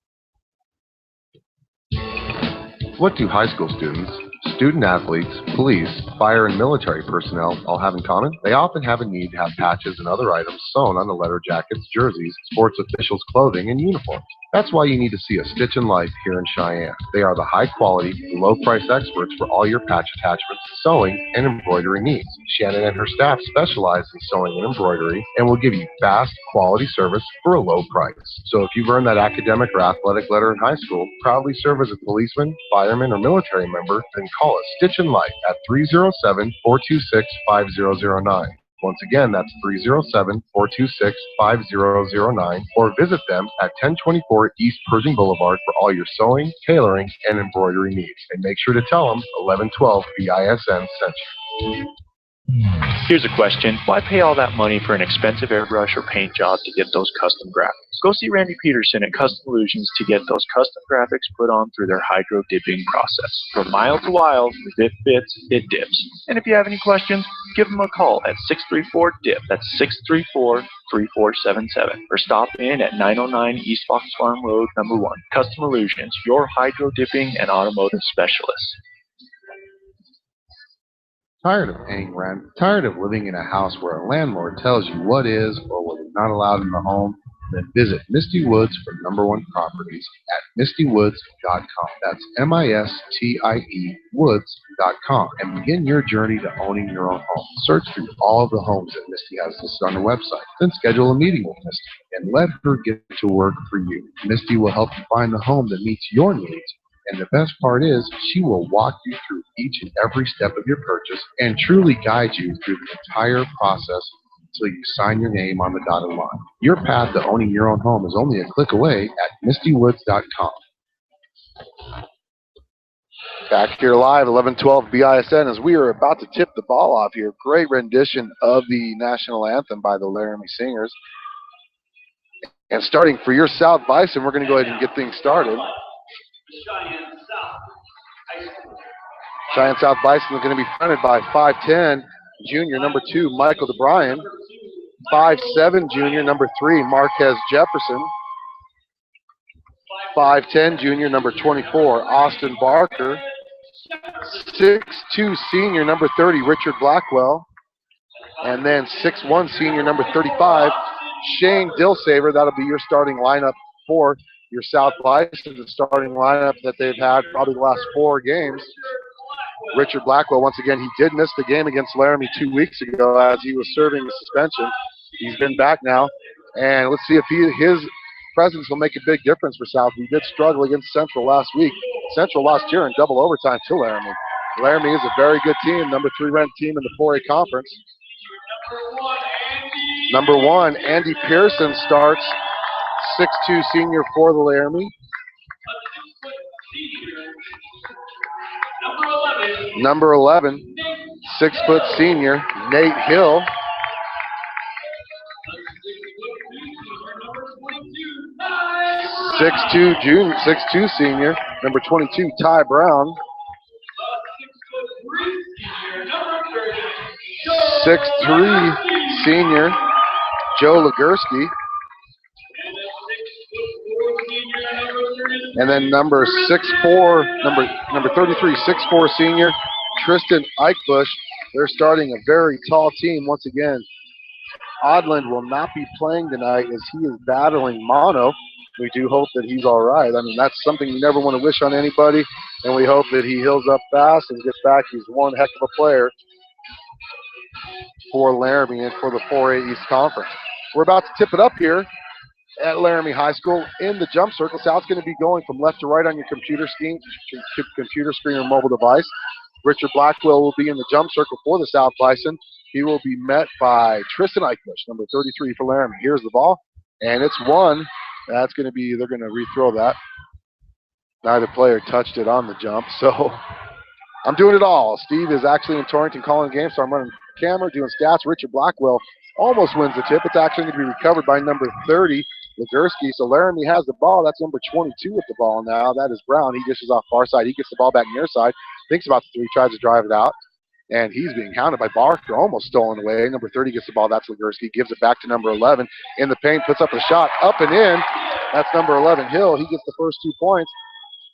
What do high school students, student athletes, police, fire, and military personnel all have in common? They often have a need to have patches and other items sewn on the letter jackets, jerseys, sports officials' clothing, and uniforms. That's why you need to see a Stitch in Life here in Cheyenne. They are the high-quality, low-price experts for all your patch attachments, sewing, and embroidery needs. Shannon and her staff specialize in sewing and embroidery and will give you fast, quality service for a low price. So if you've earned that academic or athletic letter in high school, proudly serve as a policeman, fireman, or military member, then call us Stitch in Life at 307-426-5009. Once again, that's 307-426-5009, or visit them at 1024 East Pershing Boulevard for all your sewing, tailoring, and embroidery needs. And make sure to tell them 1112 BISN sent you. Here's a question. Why pay all that money for an expensive airbrush or paint job to get those custom graphics? Go see Randy Peterson at Custom Illusions to get those custom graphics put on through their hydro dipping process. From mild to wild, if it fits, it dips. And if you have any questions, give them a call at 634-DIP. That's 634-3477. Or stop in at 909 East Fox Farm Road, number 1. Custom Illusions, your hydro dipping and automotive specialist. Tired of paying rent? Tired of living in a house where a landlord tells you what is or what is not allowed in the home? Then visit Misty Woods for #1 properties at mistywoods.com. That's MISTIE woods.com, and begin your journey to owning your own home. Search through all of the homes that Misty has listed on her website. Then schedule a meeting with Misty and let her get to work for you. Misty will help you find the home that meets your needs. And the best part is, she will walk you through each and every step of your purchase and truly guide you through the entire process until you sign your name on the dotted line. Your path to owning your own home is only a click away at mistywoods.com. Back here live, 1112 BISN, as we are about to tip the ball off here. Great rendition of the national anthem by the Laramie Singers. And starting for your South Bison, we're going to go ahead and get things started. Cheyenne South Bison is going to be fronted by 5'10", junior number 2, Michael DeBryan. 5'7", junior number 3, Marquez Jefferson. 5'10", junior number 24, Austin Barker. 6'2", senior number 30, Richard Blackwell. And then 6'1", senior number 35, Shane Dillsaver. That'll be your starting lineup for your South Bison, the starting lineup that they've had probably the last 4 games. Richard Blackwell, once again, he did miss the game against Laramie 2 weeks ago as he was serving a suspension. He's been back now, and let's see if his presence will make a big difference for South. We did struggle against Central last week. Central lost here in double overtime to Laramie. Laramie is a very good team, number 3 ranked team in the 4A conference. Number 1, Andy Pearson starts, 6'2", senior for the Laramie. Number 11, 6-foot senior, Nate Hill. Six-two senior, number 22, Ty Brown. 6'3", senior, Joe Legursky. And then number 6'4", number 33, 6'4", senior, Tristan Eichbush. They're starting a very tall team once again. Odland will not be playing tonight as he is battling mono. We do hope that he's all right. I mean, that's something you never want to wish on anybody, and we hope that he heals up fast and gets back. He's one heck of a player for Laramie and for the 4A East Conference. We're about to tip it up here at Laramie High School in the jump circle. South's going to be going from left to right on your computer screen or mobile device. Richard Blackwell will be in the jump circle for the South Bison. He will be met by Tristan Eichbush, number 33 for Laramie. Here's the ball, and it's one. That's going to be, they're going to rethrow that. Neither player touched it on the jump, so I'm doing it all. Steve is actually in Torrington calling the game, so I'm running the camera, doing stats. Richard Blackwell almost wins the tip. It's actually going to be recovered by number 30, Legursky. So Laramie has the ball. That's number 22 with the ball now. That is Brown. He dishes off far side. He gets the ball back near side. Thinks about the three, tries to drive it out. And he's being hounded by Barker, almost stolen away. Number 30 gets the ball. That's Legursky. Gives it back to number 11. In the paint, puts up a shot. Up and in. That's number 11, Hill. He gets the first 2 points.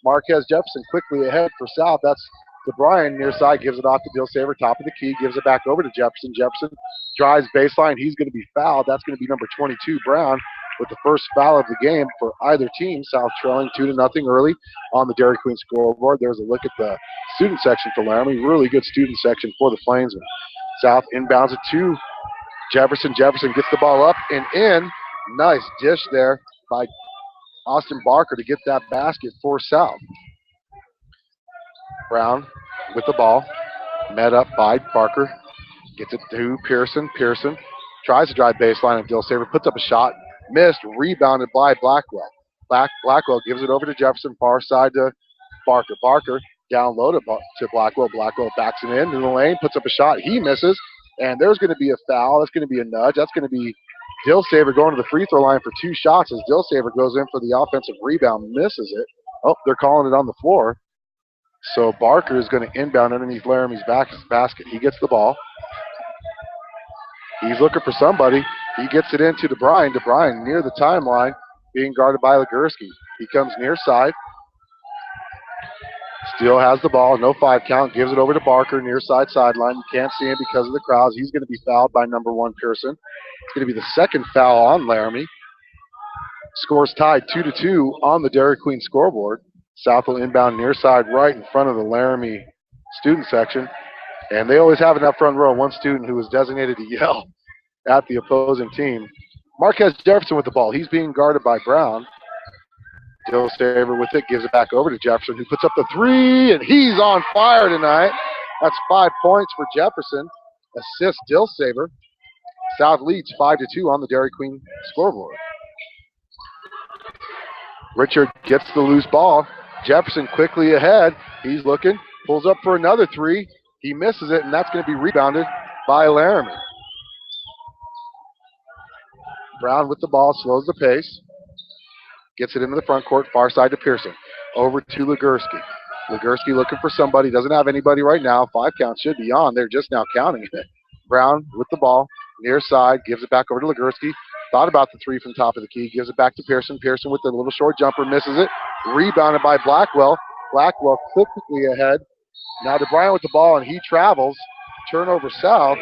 Marquez Jefferson quickly ahead for South. That's to Bryan near side. Gives it off to Dilsaver, top of the key. Gives it back over to Jefferson. Jefferson drives baseline. He's going to be fouled. That's going to be number 22, Brown, with the first foul of the game for either team. South trailing 2-0 early on the Dairy Queen scoreboard. There's a look at the student section for Laramie. Really good student section for the Plainsmen. South inbounds it to Jefferson. Jefferson gets the ball up and in. Nice dish there by Austin Barker to get that basket for South. Brown with the ball. Met up by Barker. Gets it to Pearson. Pearson tries to drive baseline and Dilsaver puts up a shot. Missed. Rebounded by Blackwell. Blackwell gives it over to Jefferson. Far side to Barker. Barker down low to Blackwell. Blackwell backs it in the lane. Puts up a shot. He misses. And there's going to be a foul. That's going to be a nudge. That's going to be Dilsaver going to the free throw line for 2 shots as Dilsaver goes in for the offensive rebound. Misses it. Oh, they're calling it on the floor. So Barker is going to inbound underneath Laramie's basket. He gets the ball. He's looking for somebody. He gets it into DeBryan. DeBryan near the timeline, being guarded by Legursky. He comes near side. Still has the ball. No 5 count. Gives it over to Barker near side sideline. You can't see him because of the crowds. He's going to be fouled by number 1, Pearson. It's going to be the second foul on Laramie. Scores tied 2-2 on the Dairy Queen scoreboard. South will inbound near side right in front of the Laramie student section. And they always have in that front row one student who is designated to yell at the opposing team. Marquez Jefferson with the ball. He's being guarded by Brown. Dilsaver with it, gives it back over to Jefferson, who puts up the 3, and he's on fire tonight. That's 5 points for Jefferson. Assist Dilsaver. South leads 5-2 on the Dairy Queen scoreboard. Richard gets the loose ball. Jefferson quickly ahead. He's looking, pulls up for another 3. He misses it, and that's going to be rebounded by Laramie. Brown with the ball, slows the pace. Gets it into the front court, far side to Pearson. Over to Legursky. Legursky looking for somebody. Doesn't have anybody right now. 5 count should be on. They're just now counting it. Brown with the ball, near side, gives it back over to Legursky. Thought about the 3 from top of the key. Gives it back to Pearson. Pearson with the little short jumper, misses it. Rebounded by Blackwell. Blackwell quickly ahead. Now DeBryan with the ball, and he travels. Turnover South.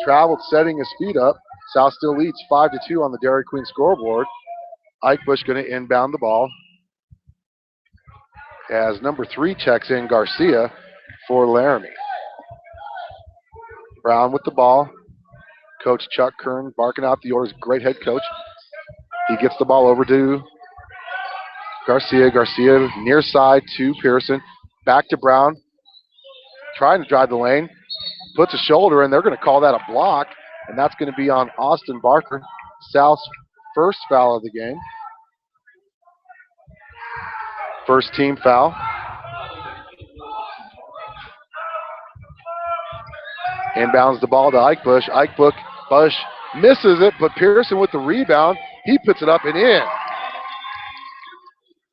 Traveled, setting his feet up. South still leads 5-2 on the Dairy Queen scoreboard. Ike Bush going to inbound the ball as number 3 checks in Garcia for Laramie. Brown with the ball. Coach Chuck Kern barking out the orders. Great head coach. He gets the ball over to Garcia. Garcia near side to Pearson. Back to Brown. Trying to drive the lane. Puts a shoulder in. They're going to call that a block, and that's going to be on Austin Barker. South's first foul of the game. First team foul. Inbounds the ball to Ike Bush. Ike Bush misses it, but Pearson with the rebound. He puts it up and in.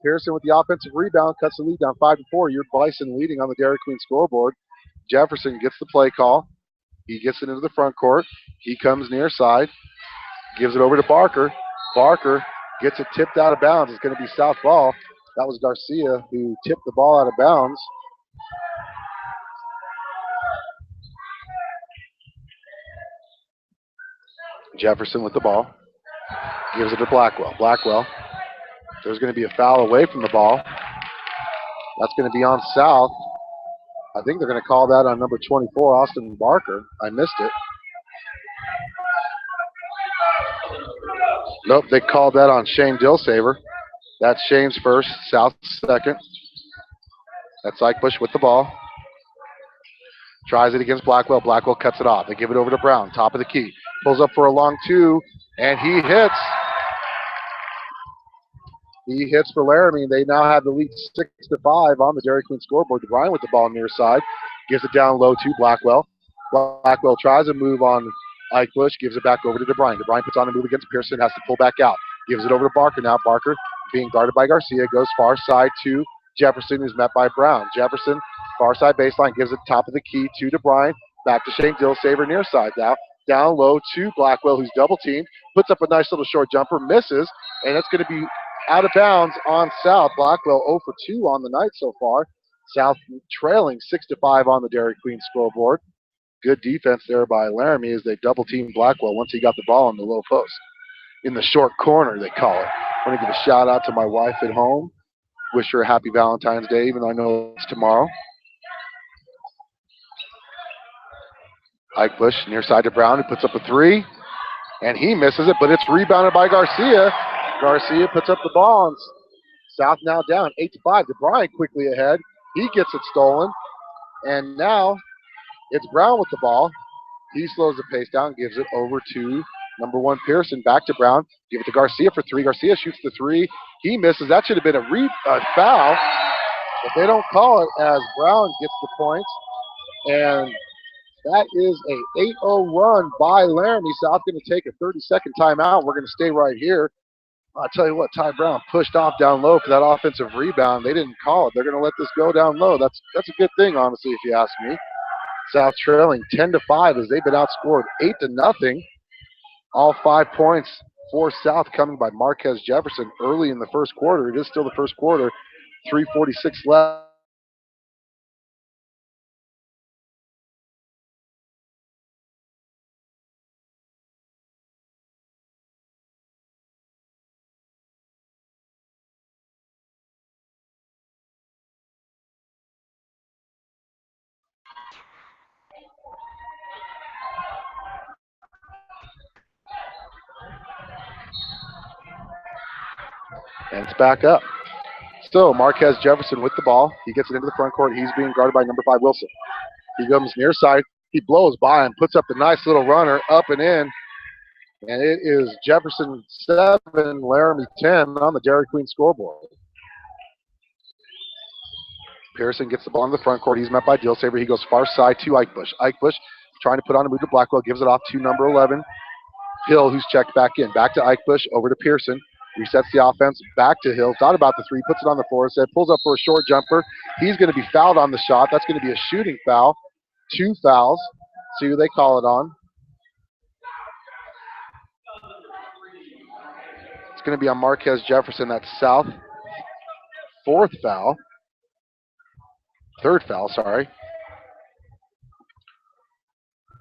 Pearson with the offensive rebound cuts the lead down 5-4. Your Bison leading on the Dairy Queen scoreboard. Jefferson gets the play call. He gets it into the front court. He comes near side. Gives it over to Barker. Barker gets it tipped out of bounds. It's going to be South ball. That was Garcia who tipped the ball out of bounds. Jefferson with the ball. Gives it to Blackwell. Blackwell. There's going to be a foul away from the ball. That's going to be on South. I think they're going to call that on number 24, Austin Barker. I missed it. Nope, they called that on Shane Dilsaver. That's Shane's first, South second. That's Ike Bush with the ball. Tries it against Blackwell. Blackwell cuts it off. They give it over to Brown, top of the key. Pulls up for a long 2, and he hits. He hits for Laramie. They now have the lead 6-5 on the Dairy Queen scoreboard. DeBryan with the ball near side. Gives it down low to Blackwell. Blackwell tries to move on Ike Bush gives it back over to DeBryan. DeBryan puts on a move against Pearson, has to pull back out. Gives it over to Barker now. Barker being guarded by Garcia, goes far side to Jefferson, who's met by Brown. Jefferson, far side baseline, gives it top of the key to DeBryan. Back to Shane Dillsaver near side now. Down low to Blackwell, who's double teamed. Puts up a nice little short jumper, misses, and it's going to be out of bounds on South. Blackwell 0 for 2 on the night so far. South trailing 6-5 on the Dairy Queen scoreboard. Good defense there by Laramie as they double teamed Blackwell once he got the ball in the low post. In the short corner, they call it. I want to give a shout out to my wife at home. Wish her a happy Valentine's Day, even though I know it's tomorrow. Ike Bush near side to Brown, who puts up a three, and he misses it, but it's rebounded by Garcia. Garcia puts up the ball, and South now down 8-5. DeBryan quickly ahead. He gets it stolen, and now it's Brown with the ball. He slows the pace down, gives it over to number 1 Pearson. Back to Brown. Give it to Garcia for three. Garcia shoots the three. He misses. That should have been a foul, but they don't call it as Brown gets the points. And that is a 8-0 run by Laramie. South going to take a 30-second timeout. We're going to stay right here. I'll tell you what, Ty Brown pushed off down low for that offensive rebound. They didn't call it. They're going to let this go down low. That's a good thing, honestly, if you ask me. South trailing 10-5 as they've been outscored 8-0. All 5 points for South coming by Marquez Jefferson early in the first quarter. It is still the first quarter. 3:46 left. And it's back up. So Marquez Jefferson with the ball. He gets it into the front court. He's being guarded by number 5 Wilson. He comes near side. He blows by and puts up the nice little runner up and in. And it is Jefferson 7, Laramie 10 on the Dairy Queen scoreboard. Pearson gets the ball in the front court. He's met by Dillsaver. He goes far side to Ike Bush. Ike Bush trying to put on a move to Blackwell. Gives it off to number 11, Hill, who's checked back in. Back to Ike Bush, over to Pearson. Resets the offense, back to Hill. Thought about the three, puts it on the floor. Said pulls up for a short jumper. He's going to be fouled on the shot. That's going to be a shooting foul. 2 fouls. See who they call it on. It's going to be on Marquez Jefferson. That's South. 4th foul. 3rd foul, sorry.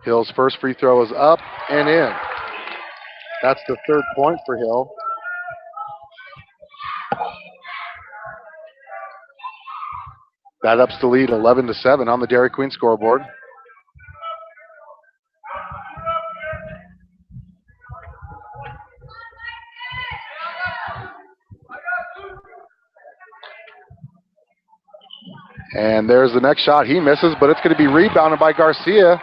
Hill's first free throw is up and in. That's the 3rd point for Hill. That ups the lead 11-7 on the Dairy Queen scoreboard. And there's the next shot. He misses, but it's going to be rebounded by Garcia.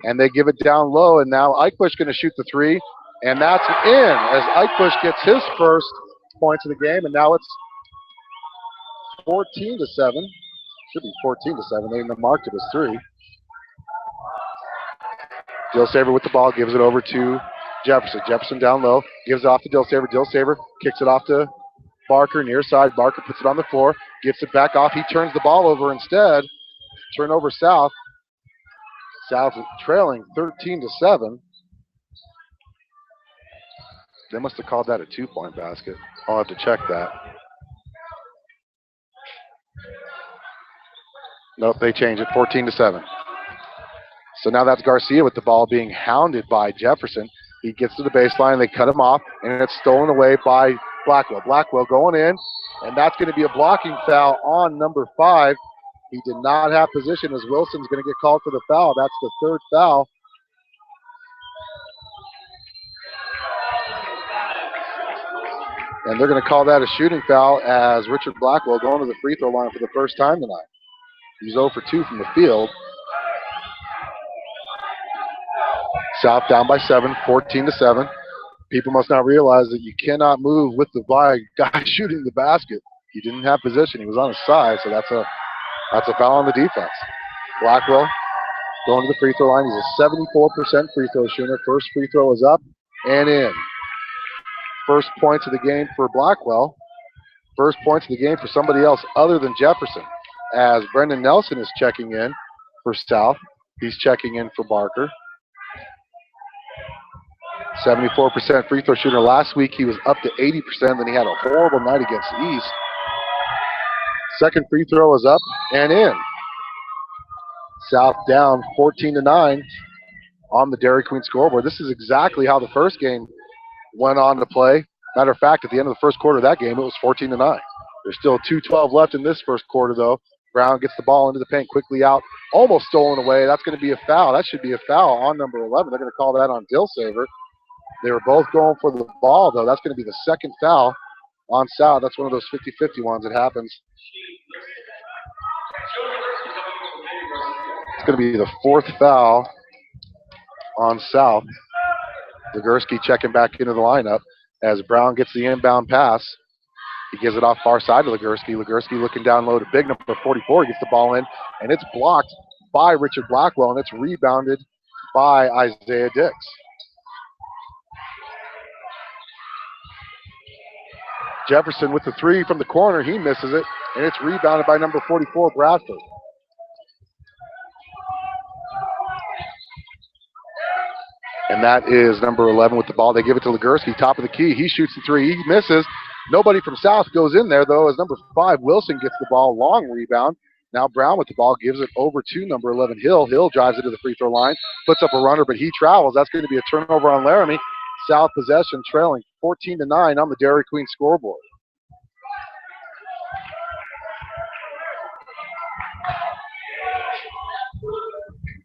And they give it down low, and now Ike Bush going to shoot the three. And that's in as Ike Bush gets his first points of the game, and now it's 14-7. Should be 14-7. They marked it as 3. Dillsaver with the ball, gives it over to Jefferson. Jefferson down low, gives it off to Dillsaver. Dillsaver kicks it off to Barker near side. Barker puts it on the floor, gets it back off. He turns the ball over instead. Turnover South. South trailing 13-7. They must have called that a 2-point basket. I'll have to check that. Nope, they change it, 14-7. So now that's Garcia with the ball being hounded by Jefferson. He gets to the baseline, they cut him off, and it's stolen away by Blackwell. Blackwell going in, and that's going to be a blocking foul on number 5. He did not have position as Wilson's going to get called for the foul. That's the 3rd foul. And they're going to call that a shooting foul as Richard Blackwell going to the free throw line for the first time tonight. He's 0 for 2 from the field. South down by 7, 14-7. People must not realize that you cannot move with the guy shooting the basket. He didn't have position. He was on his side, so that's a foul on the defense. Blackwell Going to the free throw line. He's a 74% free throw shooter. First free throw is up and in. First points of the game for Blackwell. First points of the game for somebody else other than Jefferson. As Brendan Nelson is checking in for South. He's checking in for Barker. 74% free throw shooter. Last week he was up to 80%. Then he had a horrible night against East. Second free throw is up and in. South down 14-9 on the Dairy Queen scoreboard. This is exactly how the first game went on to play. Matter of fact, at the end of the first quarter of that game, it was 14-9. There's still 2:12 left in this first quarter, though. Brown gets the ball into the paint, quickly out, almost stolen away. That's going to be a foul. That should be a foul on number 11. They're going to call that on Dilsaver. They were both going for the ball, though. That's going to be the second foul on South. That's one of those 50-50 ones that happens. It's going to be the fourth foul on South. Zagurski checking back into the lineup as Brown gets the inbound pass. He gives it off far side to Zagurski. Zagurski looking down low to big number 44. Gets the ball in, and it's blocked by Richard Blackwell, and it's rebounded by Isaiah Dix. Jefferson with the three from the corner. He misses it, and it's rebounded by number 44, Bradford. And that is number 11 with the ball. They give it to Zagurski, top of the key. He shoots the three. He misses. Nobody from South goes in there, though, as number 5, Wilson, gets the ball. Long rebound. Now Brown with the ball gives it over to number 11, Hill. Hill drives it to the free throw line, puts up a runner, but he travels. That's going to be a turnover on Laramie. South possession trailing 14-9 on the Dairy Queen scoreboard.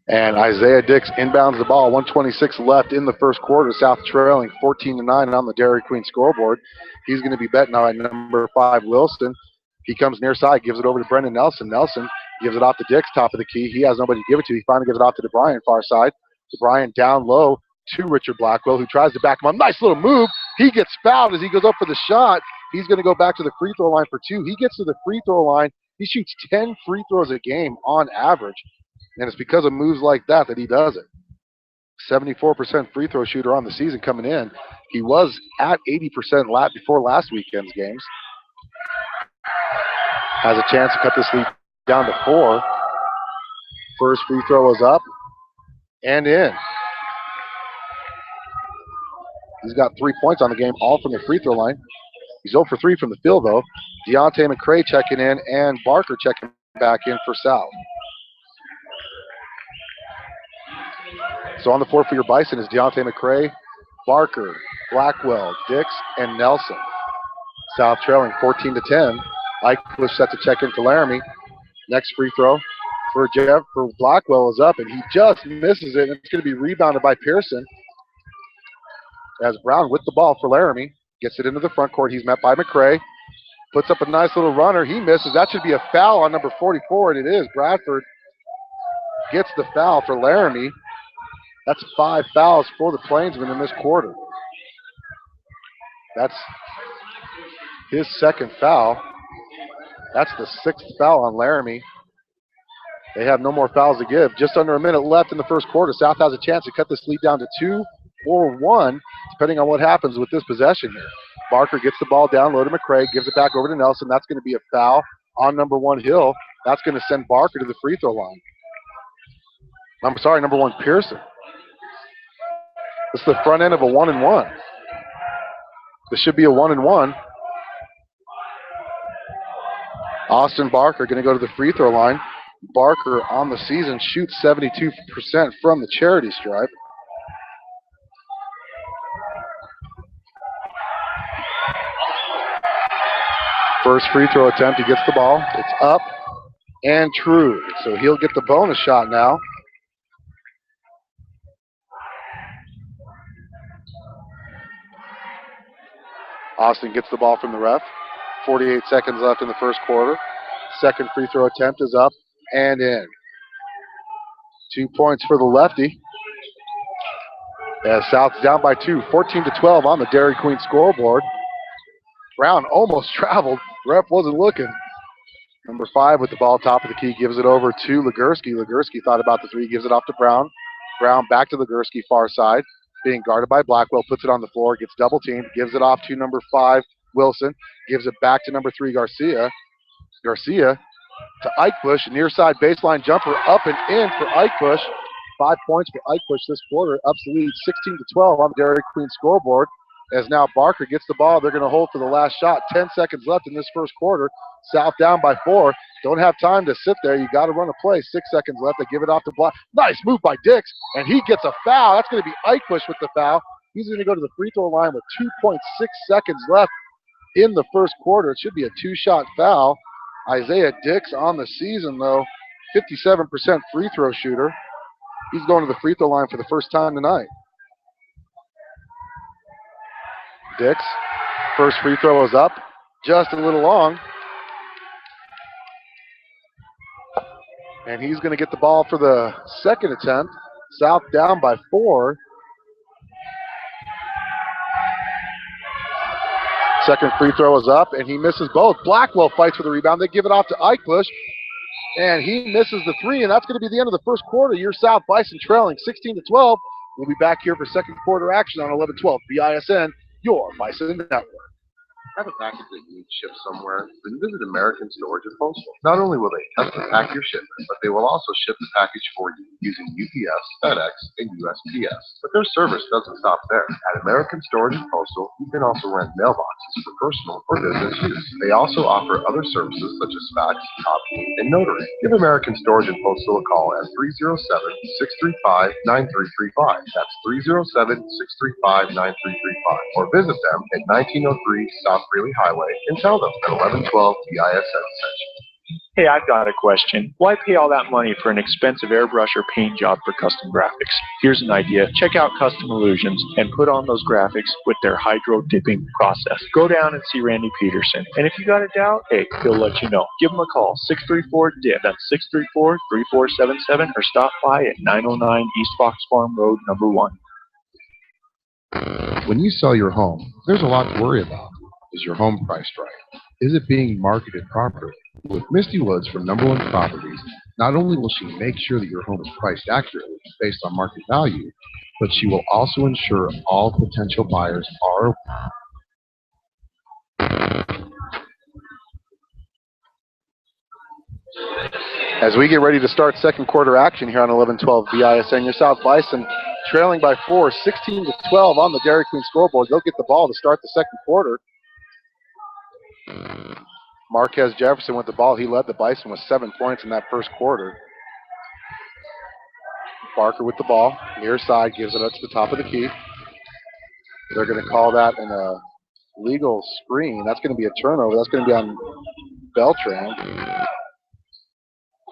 And Isaiah Dix inbounds the ball. 1:26 left in the first quarter. South trailing 14-9 on the Dairy Queen scoreboard. He's going to be bet now at number 5, Wilson. He comes near side, gives it over to Brendan Nelson. Nelson gives it off to Dix, top of the key. He has nobody to give it to. He finally gives it off to DeBryan, far side. DeBryan down low to Richard Blackwell, who tries to back him up. Nice little move. He gets fouled as he goes up for the shot. He's going to go back to the free throw line for 2. He gets to the free throw line. He shoots 10 free throws a game on average. And it's because of moves like that that he does it. 74% free throw shooter on the season coming in. He was at 80% before last weekend's games. Has a chance to cut this lead down to 4. First free throw is up and in. He's got 3 points on the game, all from the free throw line. He's 0 for 3 from the field, though. Deontay McCray checking in and Barker checking back in for South. So on the floor for your Bison is Deontay McCray, Barker, Blackwell, Dix, and Nelson. South trailing 14-10. Eichler set to check in for Laramie. Next free throw for Blackwell is up, and he just misses it. It's going to be rebounded by Pearson. As Brown with the ball for Laramie. Gets it into the front court. He's met by McCray. Puts up a nice little runner. He misses. That should be a foul on number 44, and it is. Bradford gets the foul for Laramie. That's 5 fouls for the Plainsmen in this quarter. That's his second foul. That's the 6th foul on Laramie. They have no more fouls to give. Just under a minute left in the first quarter. South has a chance to cut this lead down to 2 or 1, depending on what happens with this possession here. Barker gets the ball down low to McCray, gives it back over to Nelson. That's going to be a foul on number 1, Hill. That's going to send Barker to the free throw line. Number 1, Pearson. This is the front end of a 1-and-1. This should be a 1-and-1. Austin Barker going to go to the free throw line. Barker on the season shoots 72% from the charity stripe. First free throw attempt, he gets the ball. It's up and true. So he'll get the bonus shot now. Austin gets the ball from the ref. 48 seconds left in the first quarter. Second free throw attempt is up and in. 2 points for the lefty. As South's down by 2, 14-12 on the Dairy Queen scoreboard. Brown almost traveled. Ref wasn't looking. Number 5 with the ball top of the key gives it over to Legursky. Legursky thought about the 3, gives it off to Brown. Brown back to Legursky, far side, being guarded by Blackwell, puts it on the floor, gets double teamed, gives it off to number 5, Wilson, gives it back to number 3, Garcia. Garcia to Eichbush, near side baseline jumper, up and in for Eichbush. 5 points for Eichbush this quarter, ups the lead 16-12 on the Dairy Queen scoreboard. As now Barker gets the ball, they're going to hold for the last shot. 10 seconds left in this first quarter. South down by 4. Don't have time to sit there. You got to run a play. 6 seconds left. They give it off to Black. Nice move by Dix, and he gets a foul. That's going to be Eichbush with the foul. He's going to go to the free throw line with 2.6 seconds left in the first quarter. It should be a 2-shot foul. Isaiah Dix on the season, though, 57% free throw shooter. He's going to the free throw line for the first time tonight. Dix, first free throw is up, just a little long. And he's going to get the ball for the second attempt. South down by 4. Second free throw is up, and he misses both. Blackwell fights for the rebound. They give it off to Eichbush, and he misses the 3, and that's going to be the end of the first quarter. Your South Bison trailing 16-12. We'll be back here for second quarter action on 11-12 BISN, your Bison Network. Have a package that you need shipped somewhere? Then visit American Storage and Postal. Not only will they custom pack your shipment, but they will also ship the package for you using UPS, FedEx, and USPS. But their service doesn't stop there. At American Storage and Postal, you can also rent mailboxes for personal or business use. They also offer other services such as fax, copying, and notary. Give American Storage and Postal a call at 307-635-9335. That's 307-635-9335. Or visit them at 1903 South Greeley Highway and tell them that 1112 BISN sent you. Hey, I've got a question. Why pay all that money for an expensive airbrush or paint job for custom graphics? Here's an idea. Check out Custom Illusions and put on those graphics with their hydro dipping process. Go down and see Randy Peterson. And if you got a doubt, hey, he'll let you know. Give him a call, 634-DIP. That's 634-3477, or stop by at 909 East Fox Farm Road, number 1. When you sell your home, there's a lot to worry about. Is your home priced right? Is it being marketed properly? With Misty Woods from Number 1 Properties, not only will she make sure that your home is priced accurately based on market value, but she will also ensure all potential buyers are aware. As we get ready to start second quarter action here on 11-12 BISN, your South Bison trailing by 4, 16-12 on the Dairy Queen scoreboard. They'll get the ball to start the second quarter. Marquez Jefferson with the ball. He led the Bison with 7 points in that first quarter. Barker with the ball, near side, gives it up to the top of the key. They're going to call that an illegal screen. That's going to be a turnover. That's going to be on Beltran.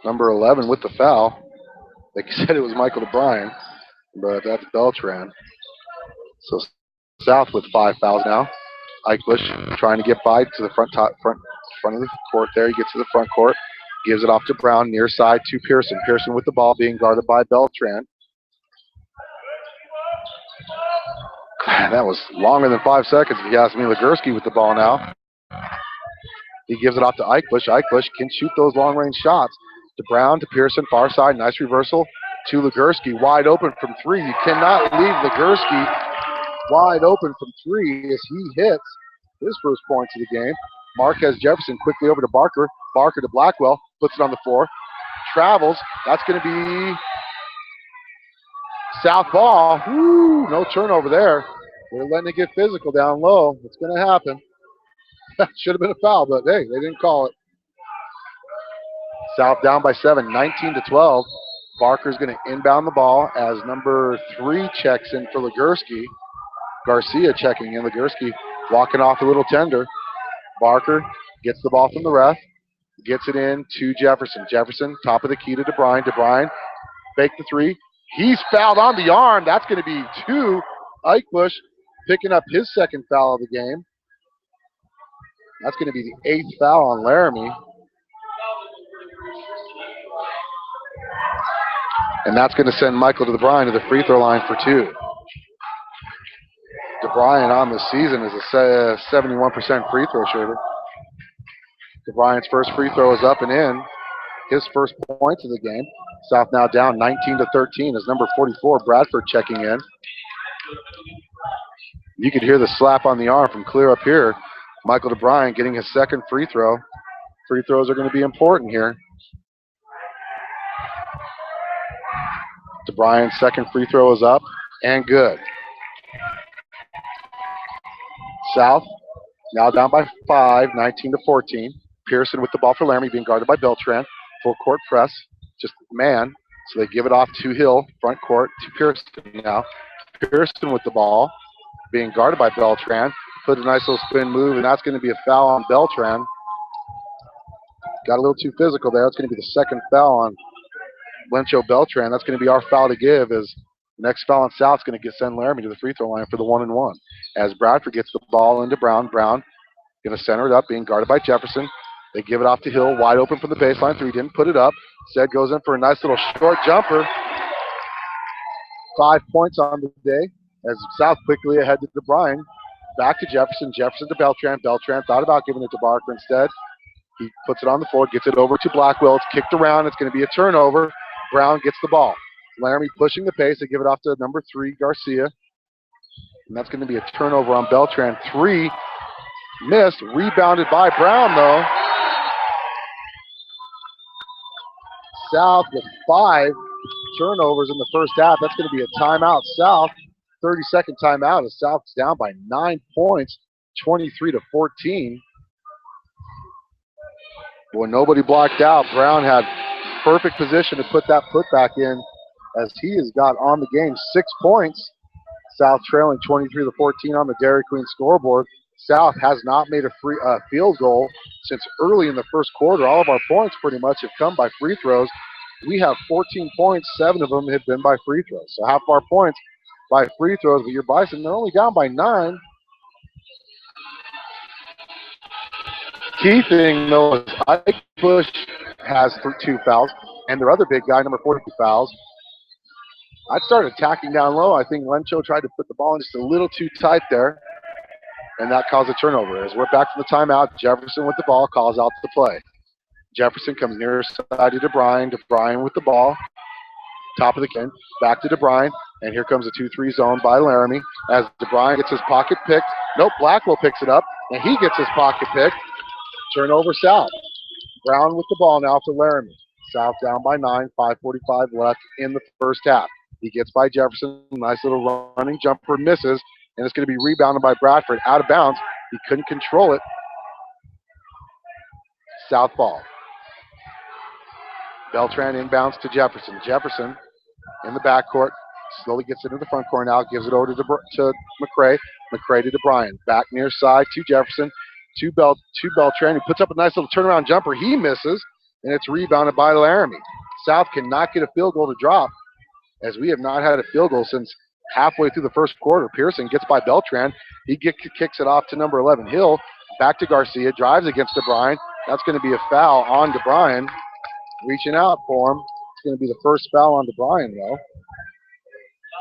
Number 11 with the foul. They said it was Michael DeBryan, but that's Beltran. So South with 5 fouls now. Eichbush trying to get by to the front of the court there. He gets to the front court, gives it off to Brown, near side to Pearson. Pearson with the ball, being guarded by Beltran. That was longer than 5 seconds, if you ask me. Legursky with the ball now. He gives it off to Eichbush. Eichbush can shoot those long-range shots. To Brown, to Pearson, far side, nice reversal. To Legursky, wide open from 3. You cannot leave Legursky wide open from 3 as he hits his first points of the game. Marquez Jefferson quickly over to Barker. Barker to Blackwell, puts it on the floor. Travels, that's going to be South ball. Woo, no turnover there. They're letting it get physical down low. It's going to happen. That should have been a foul, but hey, they didn't call it. South down by 7, 19-12. Barker's going to inbound the ball as number 3 checks in for Legursky. Garcia checking in. Legursky walking off a little tender. Barker gets the ball from the ref, gets it in to Jefferson. Jefferson, top of the key to DeBryan. DeBryan, fake the 3. He's fouled on the arm. That's going to be 2. Eichbush picking up his second foul of the game. That's going to be the 8th foul on Laramie. And that's going to send Michael DeBryan to the free throw line for 2. DeBryan on the season is a 71% free throw shooter. DeBryant's first free throw is up and in. His first points of the game. South now down 19-13 as number 44, Bradford, checking in. You could hear the slap on the arm from clear up here. Michael DeBryant getting his second free throw. Free throws are going to be important here. DeBryant's second free throw is up and good. South now down by 5, 19-14. Pearson with the ball for Laramie, being guarded by Beltran. Full court press, just man. So they give it off to Hill, front court, to Pearson now. Pearson with the ball, being guarded by Beltran. Put a nice little spin move, and that's going to be a foul on Beltran. Got a little too physical there. It's going to be the second foul on Lencho Beltran. That's going to be our foul to give, as the next foul on South is going to send Laramie to the free throw line for the 1-and-1. As Bradford gets the ball into Brown. Brown going to center it up, being guarded by Jefferson. They give it off to Hill, wide open from the baseline. 3 didn't put it up. Instead goes in for a nice little short jumper. 5 points on the day as South quickly ahead to DeBryant. Back to Jefferson. Jefferson to Beltran. Beltran thought about giving it to Barker instead. He puts it on the floor, gets it over to Blackwell. It's kicked around. It's going to be a turnover. Brown gets the ball. Laramie pushing the pace. They give it off to number 3, Garcia. And that's going to be a turnover on Beltran. 3 missed. Rebounded by Brown, though. South with 5 turnovers in the first half. That's going to be a timeout. South, 30-second timeout as South's down by 9 points, 23-14. Boy, nobody blocked out. Brown had perfect position to put that putback in as he has got on the game 6 points. South trailing 23-14 on the Dairy Queen scoreboard. South has not made a field goal since early in the first quarter. All of our points pretty much have come by free throws. We have 14 points, 7 of them have been by free throws. So half of our points by free throws, but your Bison, they're only down by 9. Key thing, though, is Ike Bush has 2 fouls, and their other big guy, number 42, fouls. I'd start attacking down low. I think Lencho tried to put the ball in just a little too tight there, and that caused a turnover. As we're back from the timeout, Jefferson with the ball calls out the play. Jefferson comes near side to DeBryant. DeBryant with the ball. Top of the kid. Back to DeBryant. And here comes a 2-3 zone by Laramie. As DeBryant gets his pocket picked. Nope, Blackwell picks it up. And he gets his pocket picked. Turnover South. Brown with the ball now for Laramie. South down by 9. 5:45 left in the first half. He gets by Jefferson. Nice little running jumper, misses. And it's going to be rebounded by Bradford. Out of bounds. He couldn't control it. South ball. Beltran inbounds to Jefferson. Jefferson in the backcourt. Slowly gets into the front court now. Gives it over to McCray. McCray to DeBryant. Back near side to Jefferson. To Beltran. He puts up a nice little turnaround jumper. He misses. And it's rebounded by Laramie. South cannot get a field goal to drop, as we have not had a field goal since halfway through the first quarter. Pearson gets by Beltran. He kicks it off to number 11, Hill. Back to Garcia. Drives against DeBryant. That's going to be a foul on DeBryant. Reaching out for him. It's going to be the first foul on DeBryant, though.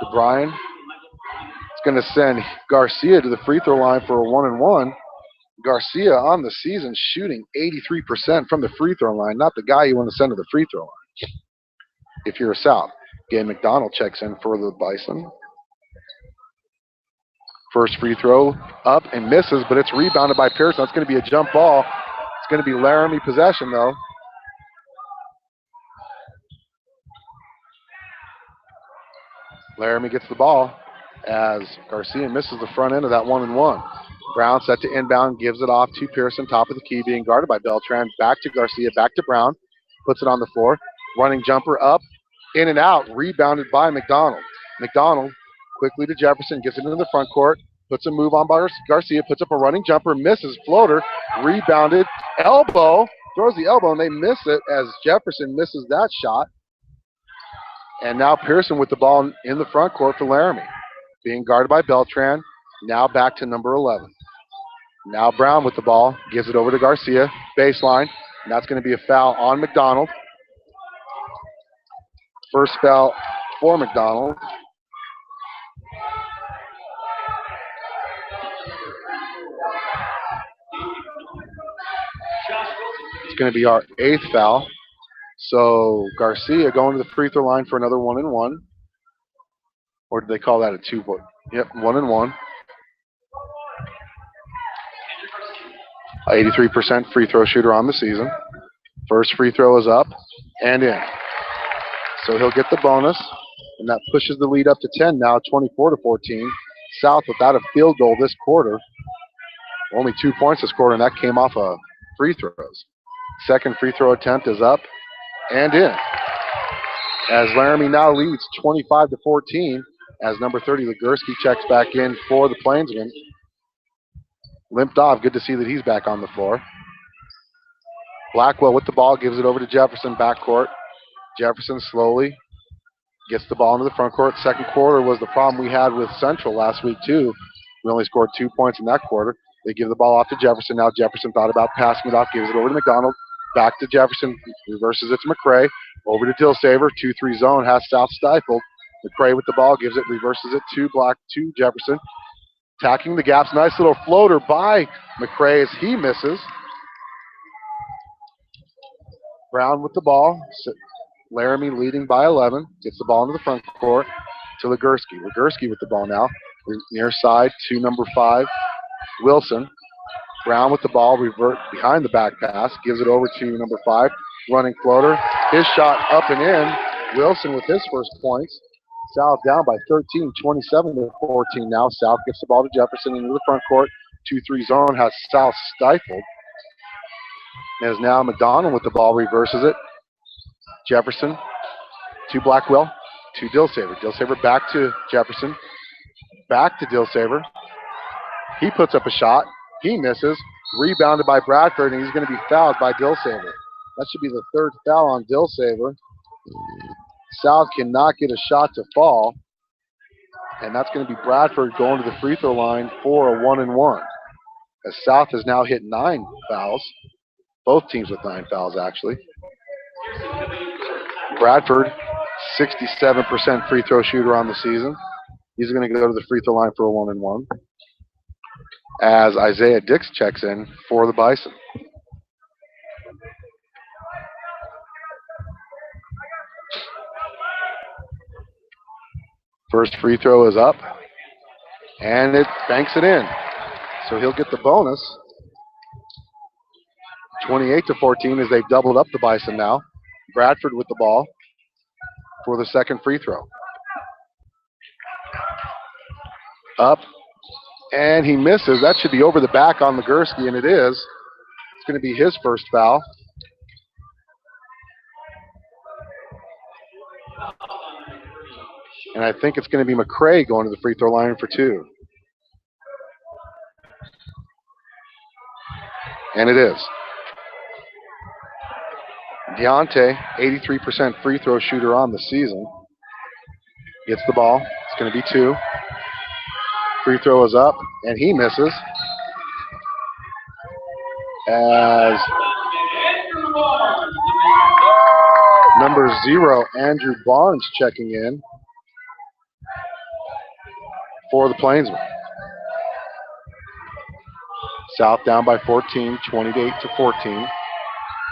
DeBryant is going to send Garcia to the free throw line for a 1-and-1. Garcia on the season shooting 83% from the free throw line. Not the guy you want to send to the free throw line if you're a South. Gabe McDonald checks in for the Bison. First free throw up and misses, but it's rebounded by Pearson. That's going to be a jump ball. It's going to be Laramie possession, though. Laramie gets the ball as Garcia misses the front end of that 1-and-1. Brown set to inbound, gives it off to Pearson, top of the key, being guarded by Beltran. Back to Garcia, back to Brown, puts it on the floor. Running jumper up, in and out, rebounded by McDonald. McDonald quickly to Jefferson, gets it into the front court, puts a move on by Garcia, puts up a running jumper, misses, floater, rebounded, elbow, throws the elbow, and they miss it as Jefferson misses that shot. And now Pearson with the ball in the front court for Laramie. Being guarded by Beltran, now back to number 11. Now Brown with the ball, gives it over to Garcia, baseline, and that's going to be a foul on McDonald. First foul for McDonald. going to be our 8th foul. So Garcia going to the free throw line for another 1-and-1. Or did they call that a 2-point? Yep, 1-and-1. 83% free throw shooter on the season. First free throw is up and in. So he'll get the bonus, and that pushes the lead up to 10 now, 24-14. South without a field goal this quarter. Only 2 points this quarter, and that came off of free throws. Second free throw attempt is up and in. As Laramie now leads 25-14, as number 30, Legursky, checks back in for the Plainsmen. Limped off. Good to see that he's back on the floor. Blackwell with the ball, gives it over to Jefferson, backcourt. Jefferson slowly gets the ball into the front court. Second quarter was the problem we had with Central last week, too. We only scored 2 points in that quarter. They give the ball off to Jefferson. Now Jefferson thought about passing it off, gives it over to McDonald. Back to Jefferson, reverses it to McCray. Over to Dillsaver, 2-3 zone, has South stifled. McCray with the ball, gives it, reverses it to Jefferson. Attacking the gaps, nice little floater by McCray as he misses. Brown with the ball. Laramie leading by 11. Gets the ball into the front court to Legursky. Legursky with the ball now. Near side to number 5, Wilson. Brown with the ball, revert behind the back pass. Gives it over to number 5. Running floater. His shot up and in. Wilson with his first points. South down by 13, 27-14 now. South gets the ball to Jefferson into the front court. 2-3 zone has South stifled. As now McDonald with the ball, reverses it. Jefferson to Blackwell, to Dillsaver. Dillsaver back to Jefferson. Back to Dillsaver. He puts up a shot. He misses. Rebounded by Bradford, and he's going to be fouled by Dillsaver. That should be the 3rd foul on Dillsaver. South cannot get a shot to fall, and that's going to be Bradford going to the free throw line for a 1-and-1. As South has now hit 9 fouls. Both teams with 9 fouls, actually. Bradford, 67% free throw shooter on the season. He's going to go to the free throw line for a 1-and-1. As Isaiah Dix checks in for the Bison. First free throw is up, and it banks it in. So he'll get the bonus. 28-14 as they've doubled up the Bison now. Bradford with the ball for the second free throw. Up, and he misses. That should be over the back on Legursky, and it is. It's going to be his first foul. And I think it's going to be McCray going to the free throw line for 2. And it is. Deontay, 83% free throw shooter on the season. Gets the ball. It's going to be 2. Free throw is up, and he misses. As number 0, Andrew Barnes, checking in for the Plainsmen. South down by 14, 28-14.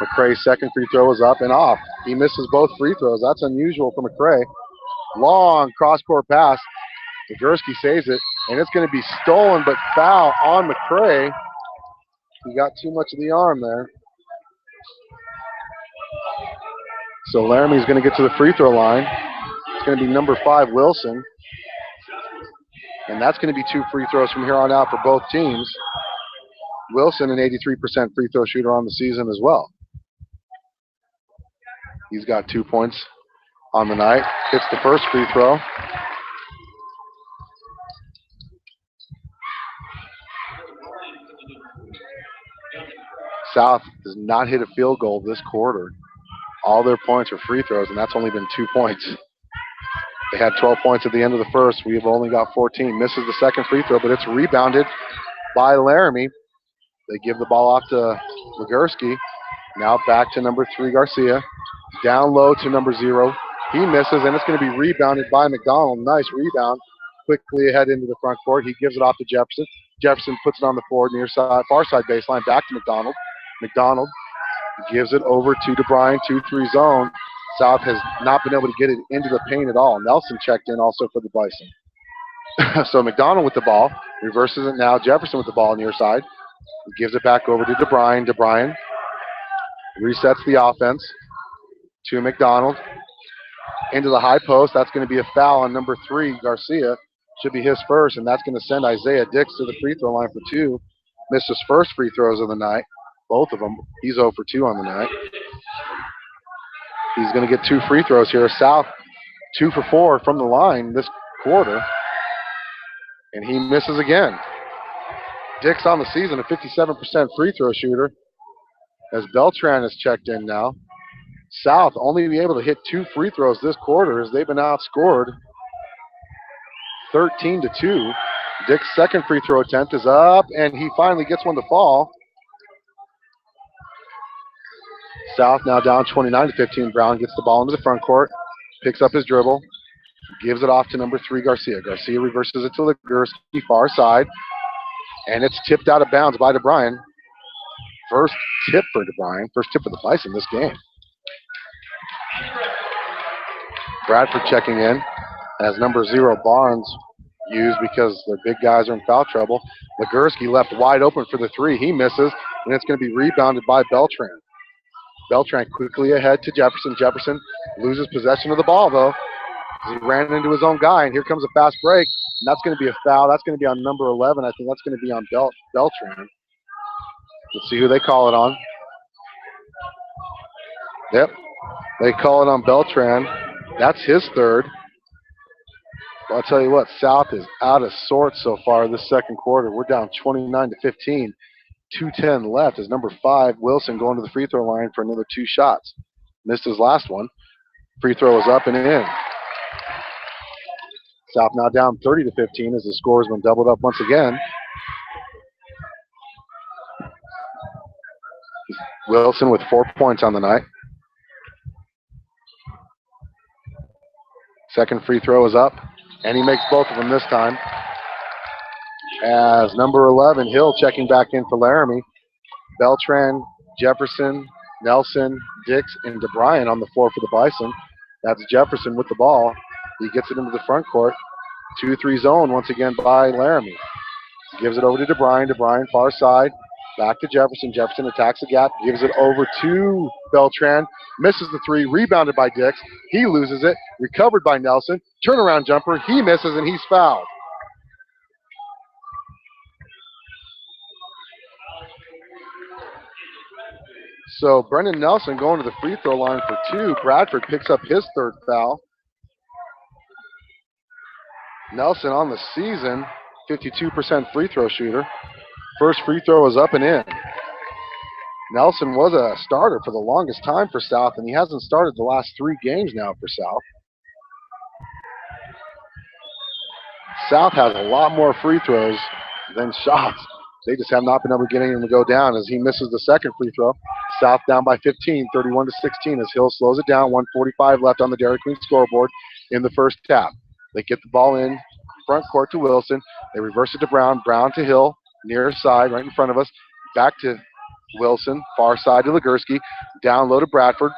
McCray's second free throw is up and off. He misses both free throws. That's unusual for McCray. Long cross-court pass. Legursky saves it, and it's going to be stolen, but foul on McCray. He got too much of the arm there. So Laramie's going to get to the free throw line. It's going to be number 5, Wilson. And that's going to be 2 free throws from here on out for both teams. Wilson, an 83% free throw shooter on the season as well. He's got 2 points on the night. Hits the first free throw. South does not hit a field goal this quarter. All their points are free throws, and that's only been 2 points. They had 12 points at the end of the first. We have only got 14. Misses the second free throw, but it's rebounded by Laramie. They give the ball off to Legursky. Now back to number 3, Garcia. Down low to number 0. He misses, and it's going to be rebounded by McDonald. Nice rebound. Quickly ahead into the front court. He gives it off to Jefferson. Jefferson puts it on the floor, near side, far side baseline. Back to McDonald. McDonald Gives it over to DeBryan, 2-3 zone. South has not been able to get it into the paint at all. Nelson checked in also for the Bison. So McDonald with the ball. Reverses it now. Jefferson with the ball near side. Gives it back over to DeBryan. DeBryan resets the offense to McDonald. Into the high post. That's going to be a foul on number 3, Garcia. Should be his first, and that's going to send Isaiah Dix to the free throw line for 2. Missed his first free throws of the night. Both of them. He's 0 for 2 on the night. He's going to get 2 free throws here. South 2 for 4 from the line this quarter. And he misses again. Dix on the season, a 57% free throw shooter. As Beltran has checked in now. South only be able to hit 2 free throws this quarter as they've been outscored 13-2. Dix's second free throw attempt is up, and he finally gets one to fall. South now down 29-15. Brown gets the ball into the front court, picks up his dribble, gives it off to number 3, Garcia. Garcia reverses it to Legursky, far side, and it's tipped out of bounds by DeBryan. First tip for DeBryan, first tip for the Bison this game. Bradford checking in as number 0, Barnes, used because their big guys are in foul trouble. Legursky left wide open for the 3. He misses, and it's going to be rebounded by Beltran. Beltran quickly ahead to Jefferson. Jefferson loses possession of the ball, though. He ran into his own guy, and here comes a fast break. And that's going to be a foul. That's going to be on number 11. I think that's going to be on Beltran. Let's see who they call it on. Yep, they call it on Beltran. That's his third. I'll tell you what, South is out of sorts so far this second quarter. We're down 29-15. 2:10 left as number 5, Wilson, going to the free throw line for another 2 shots. Missed his last one. Free throw is up and in. South now down 30-15 as the score has been doubled up once again. Wilson with 4 points on the night. Second free throw is up, and he makes both of them this time. As number 11, Hill, checking back in for Laramie. Beltran, Jefferson, Nelson, Dix, and DeBryan on the floor for the Bison. That's Jefferson with the ball. He gets it into the front court. 2-3 zone once again by Laramie. Gives it over to DeBryan. DeBryan far side. Back to Jefferson. Jefferson attacks the gap. Gives it over to Beltran. Misses the 3. Rebounded by Dix. He loses it. Recovered by Nelson. Turnaround jumper. He misses, and he's fouled. So Brendan Nelson going to the free throw line for 2. Bradford picks up his 3rd foul. Nelson on the season, 52% free throw shooter. First free throw is up and in. Nelson was a starter for the longest time for South, and he hasn't started the last 3 games now for South. South has a lot more free throws than shots. They just have not been able to get anything to go down as he misses the second free throw. South down by 15, 31-16 as Hill slows it down. 1:45 left on the Dairy Queen scoreboard in the first half. They get the ball in front court to Wilson. They reverse it to Brown. Brown to Hill, near side, right in front of us. Back to Wilson, far side to Legursky. Down low to Bradford.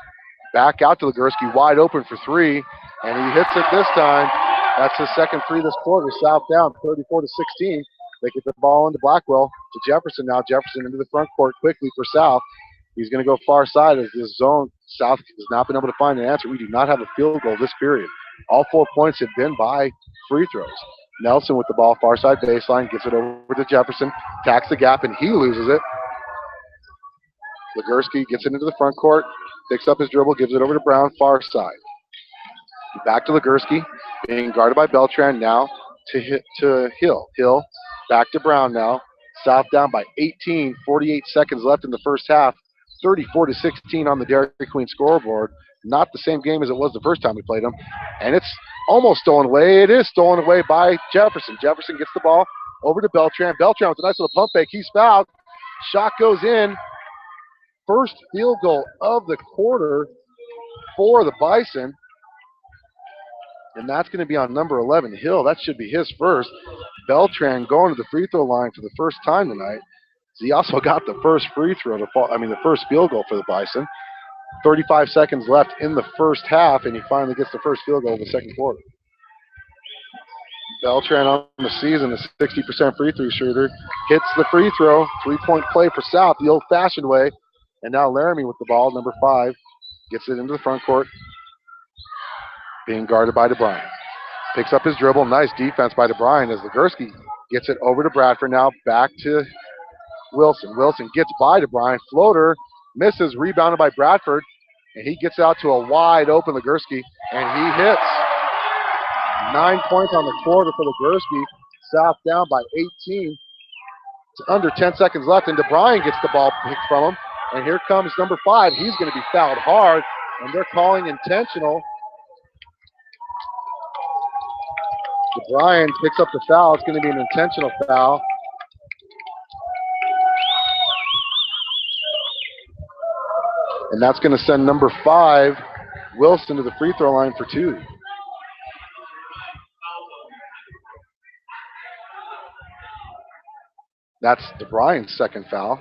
Back out to Legursky, wide open for 3. And he hits it this time. That's his second 3 this quarter. South down 34-16. They get the ball into Blackwell to Jefferson now. Jefferson into the front court quickly for South. He's going to go far side as this zone. South has not been able to find an answer. We do not have a field goal this period. All 4 points have been by free throws. Nelson with the ball, far side baseline, gets it over to Jefferson, tacks the gap, and he loses it. Legursky gets it into the front court, picks up his dribble, gives it over to Brown, far side. Back to Legursky, being guarded by Beltran now to Hill. Hill back to Brown now. South down by 18, 48 seconds left in the first half. 34-16 on the Dairy Queen scoreboard. Not the same game as it was the first time we played them. And it's almost stolen away. It is stolen away by Jefferson. Jefferson gets the ball over to Beltran. Beltran with a nice little pump fake. He's fouled. Shot goes in. First field goal of the quarter for the Bison. And that's going to be on number 11, Hill. That should be his first. Beltran going to the free throw line for the first time tonight. He also got the first free throw the first field goal for the Bison. 35 seconds left in the first half, and he finally gets the first field goal of the second quarter. Beltran on the season, a 60% free throw shooter, hits the free throw. 3-point play for South, the old-fashioned way. And now Laramie with the ball, number 5, gets it into the front court, being guarded by DeBryan. Picks up his dribble. Nice defense by DeBryan as Legursky gets it over to Bradford. Now back to Wilson. Wilson gets by DeBryan. Floater misses, rebounded by Bradford. And he gets out to a wide open Legursky, and he hits. 9 points on the quarter for Legursky. South down by 18. It's under 10 seconds left, and DeBryan gets the ball picked from him. And here comes number 5. He's going to be fouled hard, and they're calling intentional. DeBryan picks up the foul. It's going to be an intentional foul. And that's going to send number 5, Wilson, to the free throw line for 2. That's DeBryan's second foul.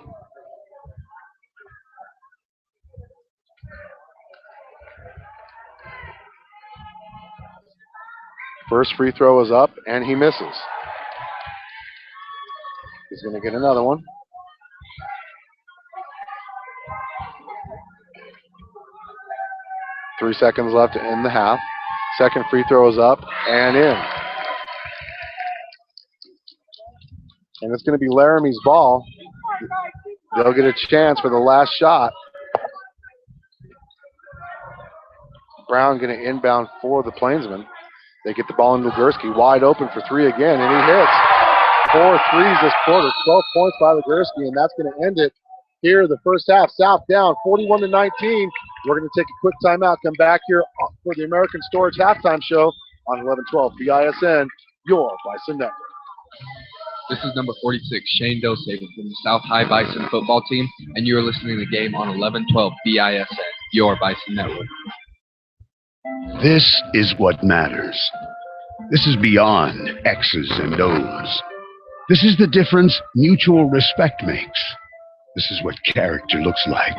First free throw is up, and he misses. He's going to get another one. Three seconds left in the half. Second free throw is up and in. And it's going to be Laramie's ball. They'll get a chance for the last shot. Brown going to inbound for the Plainsmen. They get the ball in Legursky, wide open for 3 again, and he hits. 4 threes this quarter, 12 points by Legursky, and that's going to end it here the first half. South down 41-19. We're going to take a quick timeout, come back here for the American Storage halftime show on 1112 BISN, your Bison Network. This is number 46, Shane Dosaver from the South High Bison football team, and you are listening to the game on 1112 BISN, your Bison Network. This is what matters. This is beyond X's and O's. This is the difference mutual respect makes. This is what character looks like.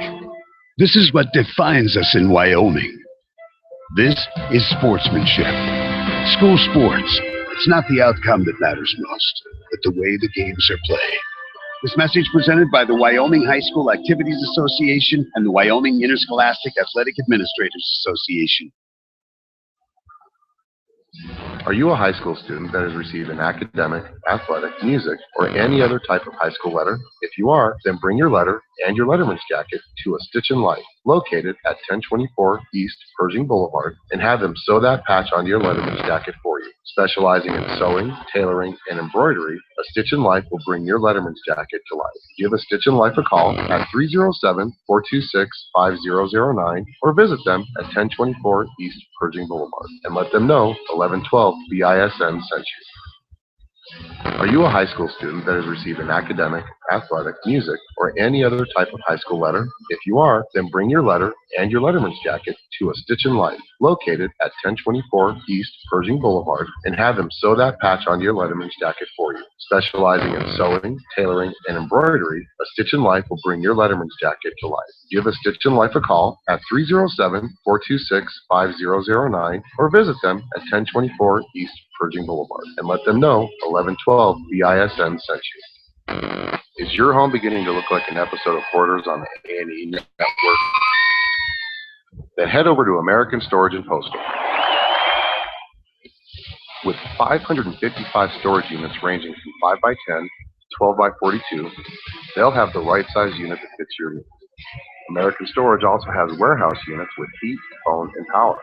This is what defines us in Wyoming. This is sportsmanship. School sports. It's not the outcome that matters most, but the way the games are played. This message presented by the Wyoming High School Activities Association and the Wyoming Interscholastic Athletic Administrators Association. Are you a high school student that has received an academic, athletic, music, or any other type of high school letter? If you are, then bring your letter and your letterman's jacket to A Stitch in Life, located at 1024 East Pershing Boulevard, and have them sew that patch onto your letterman's jacket for you. Specializing in sewing, tailoring, and embroidery, A Stitch in Life will bring your letterman's jacket to life. Give A Stitch in Life a call at 307-426-5009 or visit them at 1024 East Pershing Boulevard and let them know 1112 BISN sent you. Are you a high school student that has received an academic, athletic, music, or any other type of high school letter? If you are, then bring your letter and your letterman's jacket to A Stitch in Life, located at 1024 East Pershing Boulevard, and have them sew that patch onto your letterman's jacket for you. Specializing in sewing, tailoring, and embroidery, A Stitch in Life will bring your letterman's jacket to life. Give A Stitch in Life a call at 307-426-5009 or visit them at 1024 East Pershing Boulevard and let them know 1112 BISN sent you. Is your home beginning to look like an episode of Hoarders on the A&E Network? Then head over to American Storage and Postal. With 555 storage units ranging from 5x10 to 12x42, they'll have the right size unit that fits your needs. American Storage also has warehouse units with heat, phone, and power.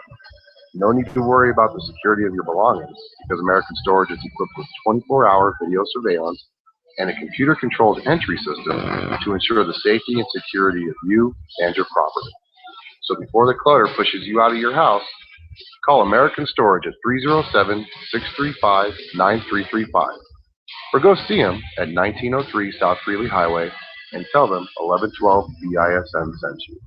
No need to worry about the security of your belongings because American Storage is equipped with 24-hour video surveillance and a computer-controlled entry system to ensure the safety and security of you and your property. So before the clutter pushes you out of your house, call American Storage at 307-635-9335 or go see them at 1903 South Freely Highway and tell them 1112 BISN sent you.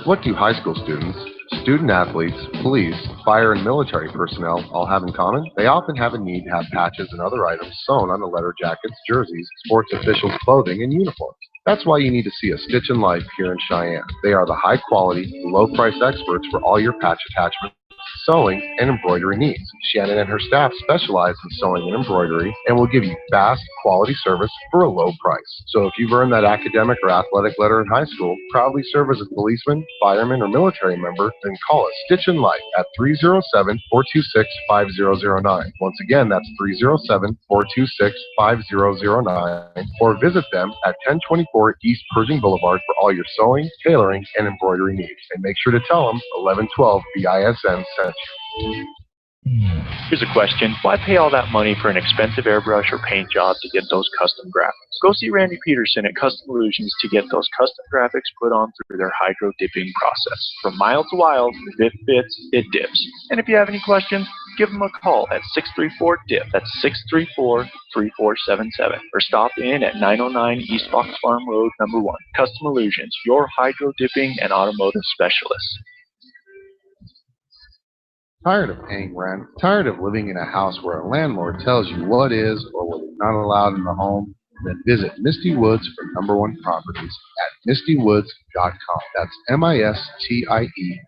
What do high school students, Student athletes, police, fire, and military personnel all have in common? They often have a need to have patches and other items sewn on the letter jackets, jerseys, sports officials' clothing, and uniforms. That's why you need to see a Stitch in Life here in Cheyenne. They are the high-quality, low-price experts for all your patch attachments, sewing, and embroidery needs. Shannon and her staff specialize in sewing and embroidery and will give you fast, quality service for a low price. So if you've earned that academic or athletic letter in high school, proudly serve as a policeman, fireman, or military member, then call us Stitch in Life at 307-426-5009. Once again, that's 307-426-5009, or visit them at 1024 East Pershing Boulevard for all your sewing, tailoring, and embroidery needs. And make sure to tell them 1112 BISN sent you. Here's a question. Why pay all that money for an expensive airbrush or paint job to get those custom graphics? Go see Randy Peterson at Custom Illusions to get those custom graphics put on through their hydro dipping process. From mild to wild, if it fits, it dips. And if you have any questions, give them a call at 634-DIP. That's 634-3477. Or stop in at 909 East Fox Farm Road, number 1. Custom Illusions, your hydro dipping and automotive specialist. Tired of paying rent? Tired of living in a house where a landlord tells you what is or what is not allowed in the home? Then visit Misty Woods for number 1 properties at mistywoods.com. That's MISTIE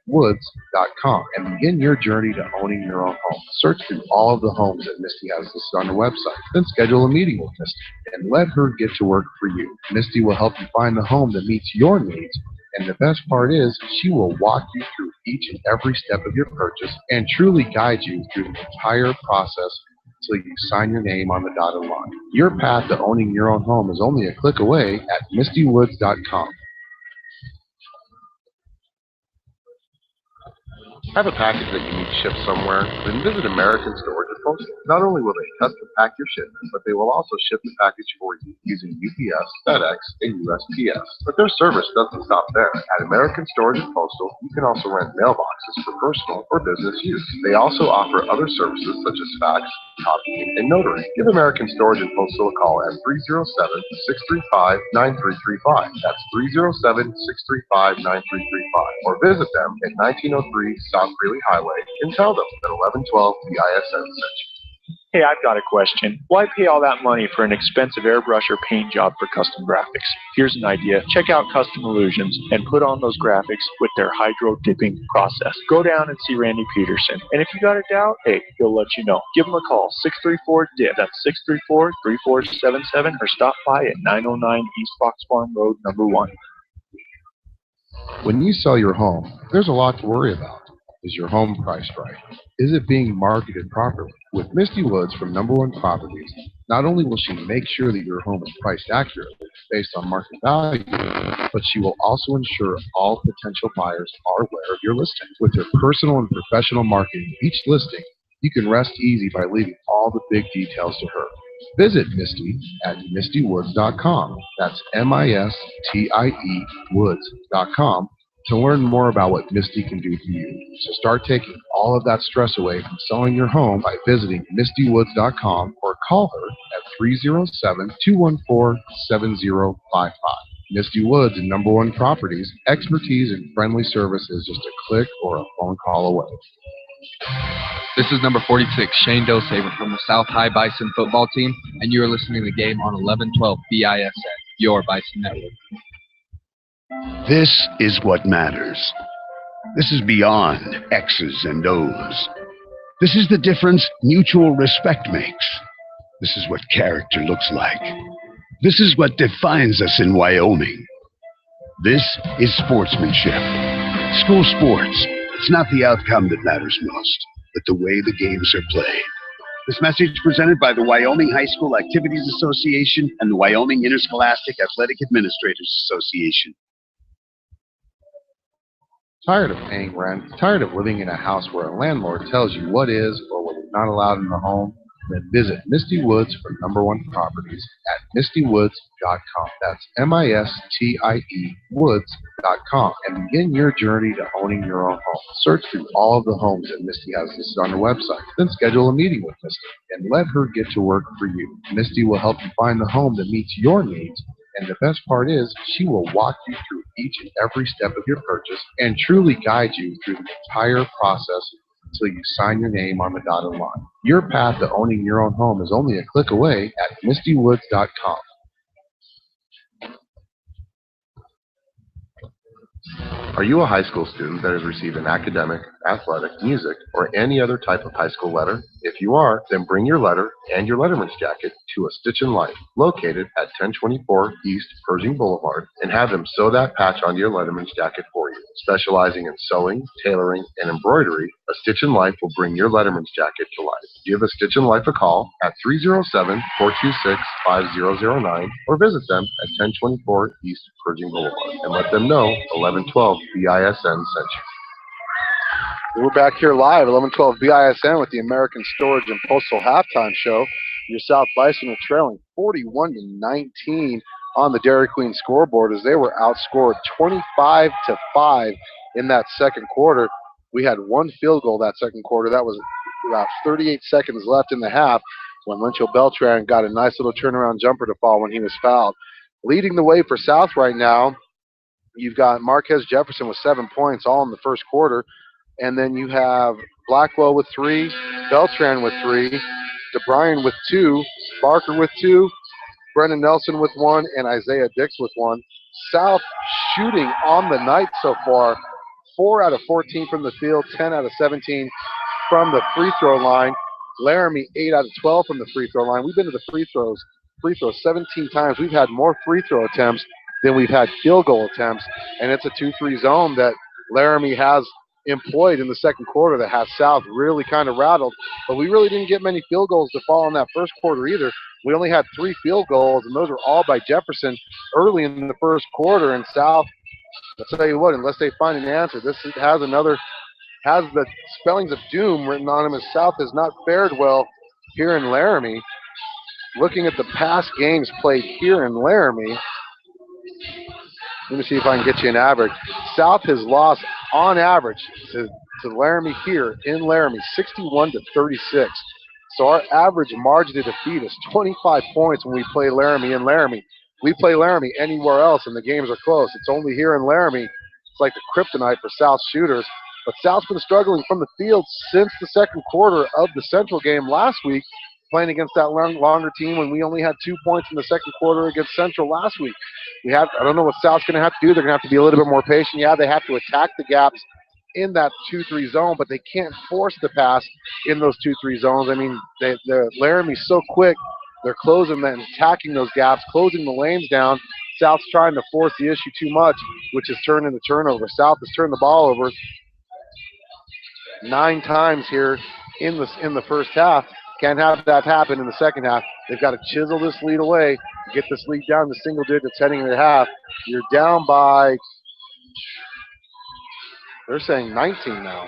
woods.com, and begin your journey to owning your own home. Search through all of the homes that Misty has listed on her website. Then schedule a meeting with Misty and let her get to work for you. Misty will help you find the home that meets your needs. And the best part is, she will walk you through each and every step of your purchase and truly guide you through the entire process until you sign your name on the dotted line. Your path to owning your own home is only a click away at mistywoods.com. Have a package that you need shipped somewhere? Then visit American Storage and Postal. Not only will they custom pack your shipment, but they will also ship the package for you using UPS, FedEx, and USPS. But their service doesn't stop there. At American Storage and Postal, you can also rent mailboxes for personal or business use. They also offer other services such as fax, copying, and notary. Give American Storage and Postal a call at 307-635-9335. That's 307-635-9335. Or visit them at 1903 South Greeley Highway and tell them that 1112 BISN sent you. Hey, I've got a question. Why pay all that money for an expensive airbrush or paint job for custom graphics? Here's an idea. Check out Custom Illusions and put on those graphics with their hydro dipping process. Go down and see Randy Peterson. And if you got a doubt, hey, he'll let you know. Give him a call, 634-DIP. That's 634-3477, or stop by at 909 East Fox Farm Road, number 1. When you sell your home, there's a lot to worry about. Is your home priced right? Is it being marketed properly? With Misty Woods from number 1 properties, not only will she make sure that your home is priced accurately based on market value, but she will also ensure all potential buyers are aware of your listing. With her personal and professional marketing of each listing, you can rest easy by leaving all the big details to her. Visit Misty at mistywoods.com. That's MISTIE woods.com to learn more about what Misty can do for you. So start taking all of that stress away from selling your home by visiting mistywoods.com or call her at 307-214-7055. Misty Woods and number 1 properties, expertise and friendly service is just a click or a phone call away. This is number 46, Shane Saver from the South High Bison football team, and you are listening to the game on 1112 BISN, your Bison network. This is what matters. This is beyond X's and O's. This is the difference mutual respect makes. This is what character looks like. This is what defines us in Wyoming. This is sportsmanship. School sports. It's not the outcome that matters most, but the way the games are played. This message presented by the Wyoming High School Activities Association and the Wyoming Interscholastic Athletic Administrators Association. Tired of paying rent? Tired of living in a house where a landlord tells you what is or what is not allowed in the home? Then visit Misty Woods for number 1 properties at mistywoods.com. That's MISTIE woods.com, and begin your journey to owning your own home. Search through all of the homes that Misty has listed on her website. Then schedule a meeting with Misty and let her get to work for you. Misty will help you find the home that meets your needs. And the best part is, she will walk you through each and every step of your purchase and truly guide you through the entire process until you sign your name on the dotted line. Your path to owning your own home is only a click away at MistyWoods.com. Are you a high school student that has received an academic, athletic, music, or any other type of high school letter? If you are, then bring your letter and your letterman's jacket to A Stitch in Life, located at 1024 East Pershing Boulevard, and have them sew that patch onto your letterman's jacket for you. Specializing in sewing, tailoring, and embroidery, A Stitch in Life will bring your letterman's jacket to life. Give A Stitch in Life a call at 307-426-5009 or visit them at 1024 East Pershing Boulevard and let them know 1112 BISN sent you. We're back here live, 1112 BISN with the American Storage and Postal Halftime Show. Your South Bison are trailing 41-19 on the Dairy Queen scoreboard as they were outscored 25-5 in that second quarter. We had one field goal that second quarter. That was about 38 seconds left in the half when Lencho Beltran got a nice little turnaround jumper to fall when he was fouled. Leading the way for South right now, you've got Marquez Jefferson with 7 points all in the first quarter. And then you have Blackwell with 3, Beltran with 3, DeBryan with 2, Barker with 2, Brendan Nelson with 1, and Isaiah Dix with 1. South shooting on the night so far, 4 out of 14 from the field, 10 out of 17 from the free throw line. Laramie 8 out of 12 from the free throw line. We've been to the free throws 17 times. We've had more free throw attempts than we've had field goal attempts, and it's a 2-3 zone that Laramie has employed in the second quarter that has South really kind of rattled. But we really didn't get many field goals to fall in that first quarter either. We only had 3 field goals, and those were all by Jefferson early in the first quarter. And South, I'll tell you what, unless they find an answer, this has the spellings of doom written on him, as South has not fared well here in Laramie. Looking at the past games played here in Laramie, let me see if I can get you an average. South has lost on average to Laramie here in Laramie, 61-36. So our average margin of defeat is 25 points when we play Laramie in Laramie. We play Laramie anywhere else and the games are close. It's only here in Laramie. It's like the kryptonite for South shooters. But South's been struggling from the field since the second quarter of the Central game last week, playing against that longer team when we only had 2 points in the second quarter against Central last week. I don't know what South's going to have to do. They're going to have to be a little bit more patient. Yeah, they have to attack the gaps in that 2-3 zone, but they can't force the pass in those 2-3 zones. I mean, Laramie's so quick. They're closing and attacking those gaps, closing the lanes down. South's trying to force the issue too much, which has turned into turnover. South has turned the ball over 9 times here in the first half. Can't have that happen in the second half. They've got to chisel this lead away, get this lead down to single digits heading into half. You're down by, they're saying 19 now.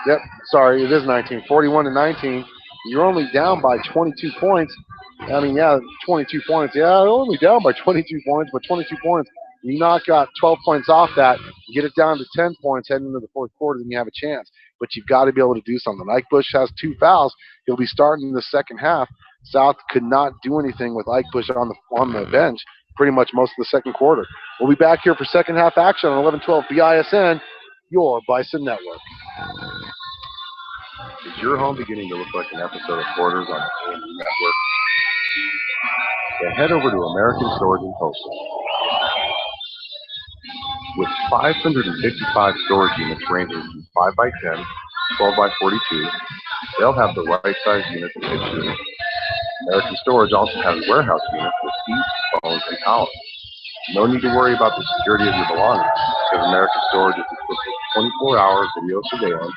Yep, sorry, it is 19. 41-19. You're only down by 22 points. I mean, yeah, 22 points. Yeah, only down by 22 points, but 22 points. You knock out 12 points off that, you get it down to 10 points heading into the fourth quarter, then you have a chance. But you've got to be able to do something. Ike Bush has 2 fouls. He'll be starting in the second half. South could not do anything with Ike Bush on the bench pretty much most of the second quarter. We'll be back here for second half action on 1112 BISN, your Bison Network. Is your home beginning to look like an episode of Borders on the AMU Network? Then head over to American Storage and Postal. With 555 storage units ranging from 5x10, 12x42, they'll have the right size units to fit you. American Storage also has warehouse units with seats, phones, and towels. No need to worry about the security of your belongings, because American Storage is equipped with 24-hour video surveillance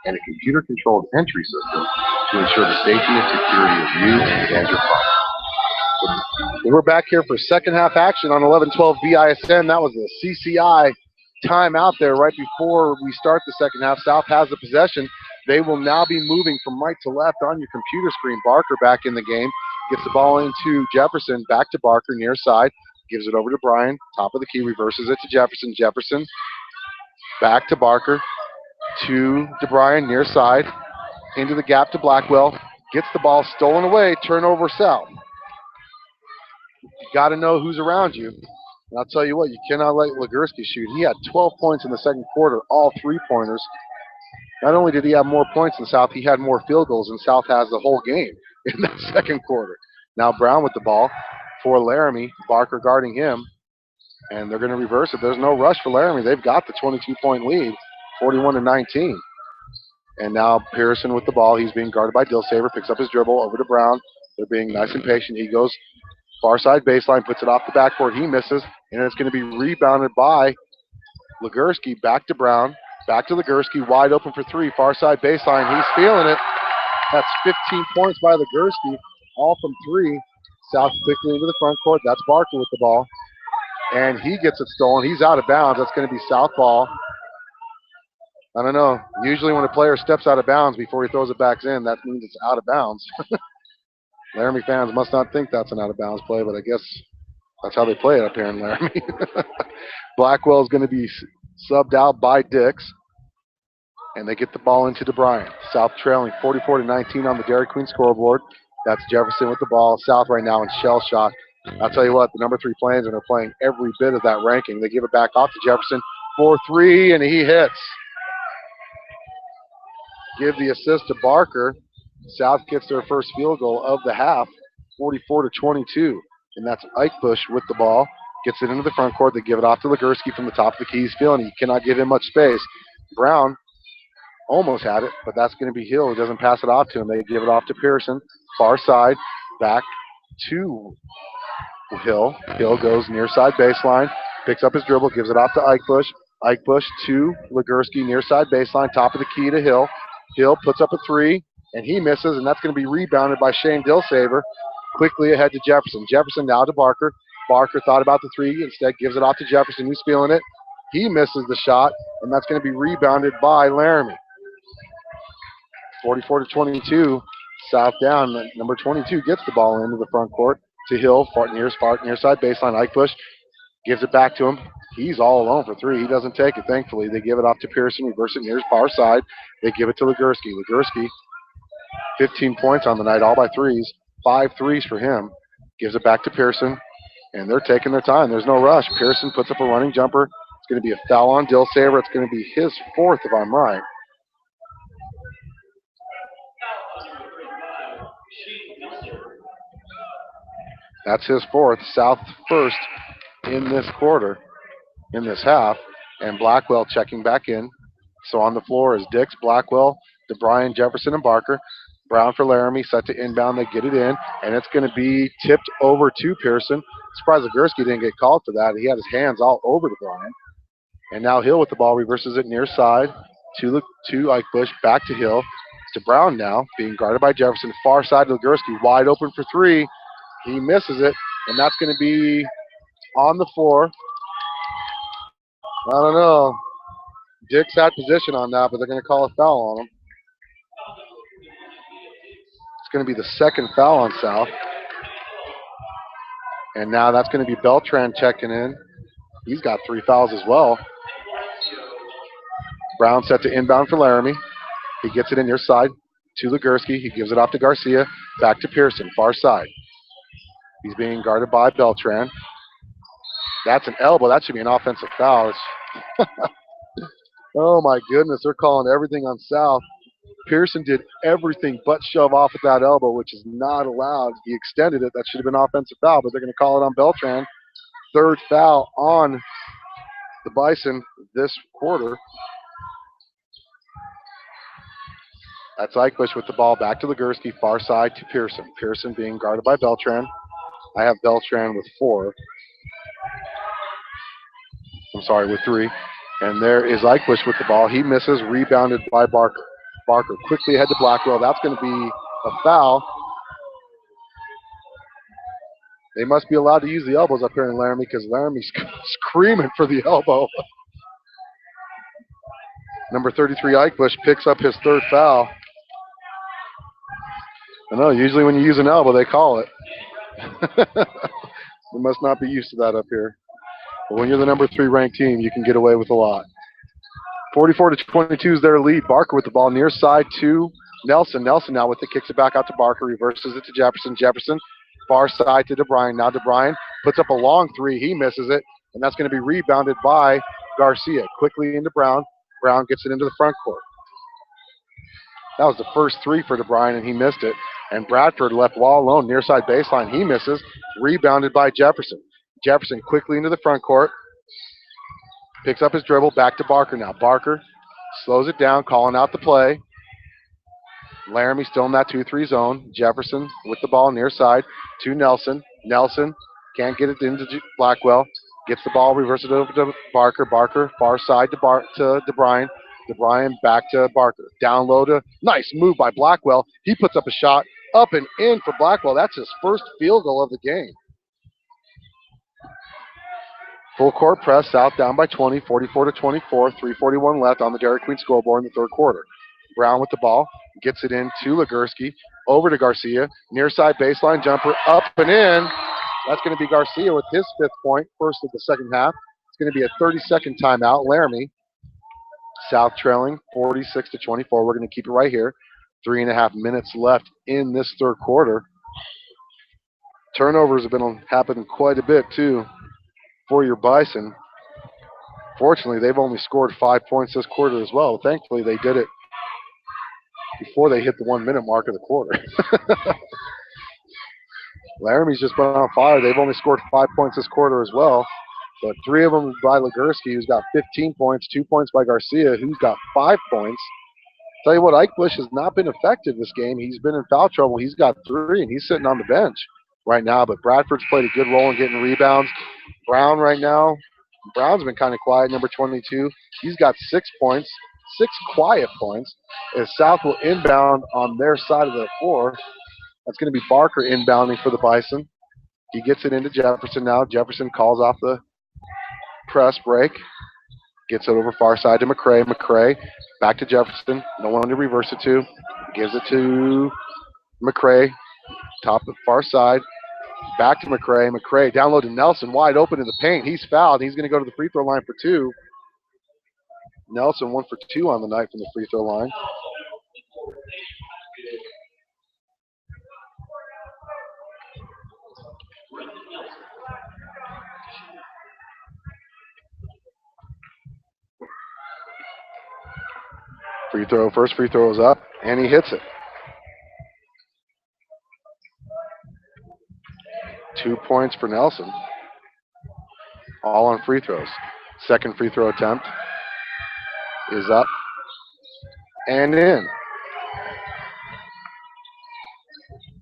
and a computer-controlled entry system to ensure the safety and security of you and your product. We're back here for second half action on 1112 BISN. That was a CCI timeout there right before we start the second half. South has the possession. They will now be moving from right to left on your computer screen. Barker back in the game. Gets the ball into Jefferson. Back to Barker near side. Gives it over to Bryan. Top of the key. Reverses it to Jefferson. Jefferson back to Barker. To DeBryan near side. Into the gap to Blackwell. Gets the ball stolen away. Turnover South. You got to know who's around you. And I'll tell you what, you cannot let Legursky shoot. He had 12 points in the second quarter, all three-pointers. Not only did he have more points than South, he had more field goals than South has the whole game in that second quarter. Now Brown with the ball for Laramie. Barker guarding him. And they're going to reverse it. There's no rush for Laramie. They've got the 22-point lead, 41-19. And now Pearson with the ball. He's being guarded by Dilsaver. Picks up his dribble over to Brown. They're being nice and patient. He goes far side baseline, puts it off the backboard. He misses, and it's going to be rebounded by Legursky. Back to Brown. Back to Legursky. Wide open for three. Far side baseline. He's feeling it. That's 15 points by Legursky, all from three. South quickly into the front court. That's Barker with the ball. And he gets it stolen. He's out of bounds. That's going to be South ball. I don't know. Usually when a player steps out of bounds before he throws it back in, that means it's out of bounds. Laramie fans must not think that's an out of bounds play, but I guess that's how they play it up here in Laramie. Blackwell is going to be subbed out by Dix. And they get the ball into DeBryant. South trailing 44-19 on the Dairy Queen scoreboard. That's Jefferson with the ball. South right now in shell shock. I'll tell you what, the number 3 Plainsmen are playing every bit of that ranking. They give it back off to Jefferson for three, and he hits. Give the assist to Barker. South gets their first field goal of the half, 44-22. And that's Eichbush with the ball. Gets it into the front court. They give it off to Legursky from the top of the key. He's feeling it. He cannot give him much space. Brown almost had it, but that's going to be Hill who doesn't pass it off to him. They give it off to Pearson. Far side, back to Hill. Hill goes near side baseline, picks up his dribble, gives it off to Eichbush. Eichbush to Legursky, near side baseline, top of the key to Hill. Hill puts up a three, and he misses, and that's going to be rebounded by Shane Dilsaver. Quickly ahead to Jefferson. Jefferson now to Barker. Barker thought about the three, instead gives it off to Jefferson, who's feeling it. He misses the shot, and that's going to be rebounded by Laramie. 44-22, South down. Number 22 gets the ball into the front court to Hill, near side baseline. Eichbush gives it back to him. He's all alone for three. He doesn't take it, thankfully. They give it off to Pearson, reverse it near his far side. They give it to Legursky. Legursky, 15 points on the night, all by threes. 5 threes for him. Gives it back to Pearson, and they're taking their time. There's no rush. Pearson puts up a running jumper. It's going to be a foul on Dilsaver. It's going to be his fourth, if I'm right. That's his fourth. South first in this quarter, in this half, and Blackwell checking back in. So on the floor is Dix, Blackwell, DeBryant, Jefferson, and Barker. Brown for Laramie, set to inbound. They get it in, and it's going to be tipped over to Pearson. Surprised Legursky didn't get called for that. He had his hands all over DeBryant. And now Hill with the ball, reverses it near side to Eichbush, back to Hill. To Brown now, being guarded by Jefferson. Far side to Legursky, wide open for three. He misses it, and that's going to be on the floor. I don't know. Dix had position on that, but they're going to call a foul on him. It's going to be the second foul on South. And now that's going to be Beltran checking in. He's got 3 fouls as well. Brown set to inbound for Laramie. He gets it in near side to Legursky. He gives it off to Garcia. Back to Pearson, far side. He's being guarded by Beltran. That's an elbow. That should be an offensive foul. Oh, my goodness. They're calling everything on South. Pearson did everything but shove off at that elbow, which is not allowed. He extended it. That should have been an offensive foul, but they're going to call it on Beltran. Third foul on the Bison this quarter. That's Eichbush with the ball back to Legursky, far side to Pearson. Pearson being guarded by Beltran. I have Beltran with 4. I'm sorry, with 3. And there is Eichbush with the ball. He misses, rebounded by Barker. Barker quickly ahead to Blackwell. That's going to be a foul. They must be allowed to use the elbows up here in Laramie because Laramie's screaming for the elbow. Number 33, Eichbush, picks up his 3rd foul. I know, usually when you use an elbow, they call it. We must not be used to that up here. But when you're the number 3 ranked team, you can get away with a lot. 44-22 is their lead. Barker with the ball near side to Nelson. Nelson now with it, kicks it back out to Barker, reverses it to Jefferson. Jefferson, far side to DeBryant. Now DeBryant puts up a long 3. He misses it. and that's going to be rebounded by Garcia. Quickly into Brown. Brown gets it into the front court. That was the first three for DeBryan, and he missed it. And Bradford left wall alone, near side baseline. He misses. Rebounded by Jefferson. Jefferson quickly into the front court. Picks up his dribble. Back to Barker now. Barker slows it down, calling out the play. Laramie still in that 2-3 zone. Jefferson with the ball near side to Nelson. Nelson can't get it into Blackwell. Gets the ball, reverses it over to Barker. Barker far side to DeBryan. DeBryan back to Barker. Down low to, nice move by Blackwell. He puts up a shot up and in for Blackwell. That's his first field goal of the game. Full court press, South down by 20, 44-24, 3:41 left on the Dairy Queen scoreboard in the third quarter. Brown with the ball, gets it in to Legursky, over to Garcia, near side baseline jumper, up and in. That's going to be Garcia with his 5th point, first of the second half. It's going to be a 30-second timeout. Laramie, South trailing 46-24. We're going to keep it right here. 3.5 minutes left in this third quarter. Turnovers have been happening quite a bit, too, for your Bison. Fortunately, they've only scored 5 points this quarter as well. Thankfully, they did it before they hit the 1 minute mark of the quarter. Laramie's just been on fire. They've only scored 5 points this quarter as well, but 3 of them by Legursky, who's got 15 points, 2 points by Garcia, who's got 5 points. Tell you what, Ike Bush has not been effective this game. He's been in foul trouble. He's got 3, and he's sitting on the bench right now, but Bradford's played a good role in getting rebounds. Brown right now, Brown's been kind of quiet, number 22. He's got 6 points, 6 quiet points, as South will inbound on their side of the floor. That's going to be Barker inbounding for the Bison. He gets it into Jefferson now. Jefferson calls off the press break. Gets it over far side to McCray. McCray back to Jefferson. No one to reverse it to. Gives it to McCray. Top of far side. Back to McCray. McCray down low to Nelson. Wide open in the paint. He's fouled. He's going to go to the free throw line for 2. Nelson 1 for 2 on the night from the free throw line. First free throw is up, and he hits it. 2 points for Nelson. All on free throws. Second free throw attempt is up and in.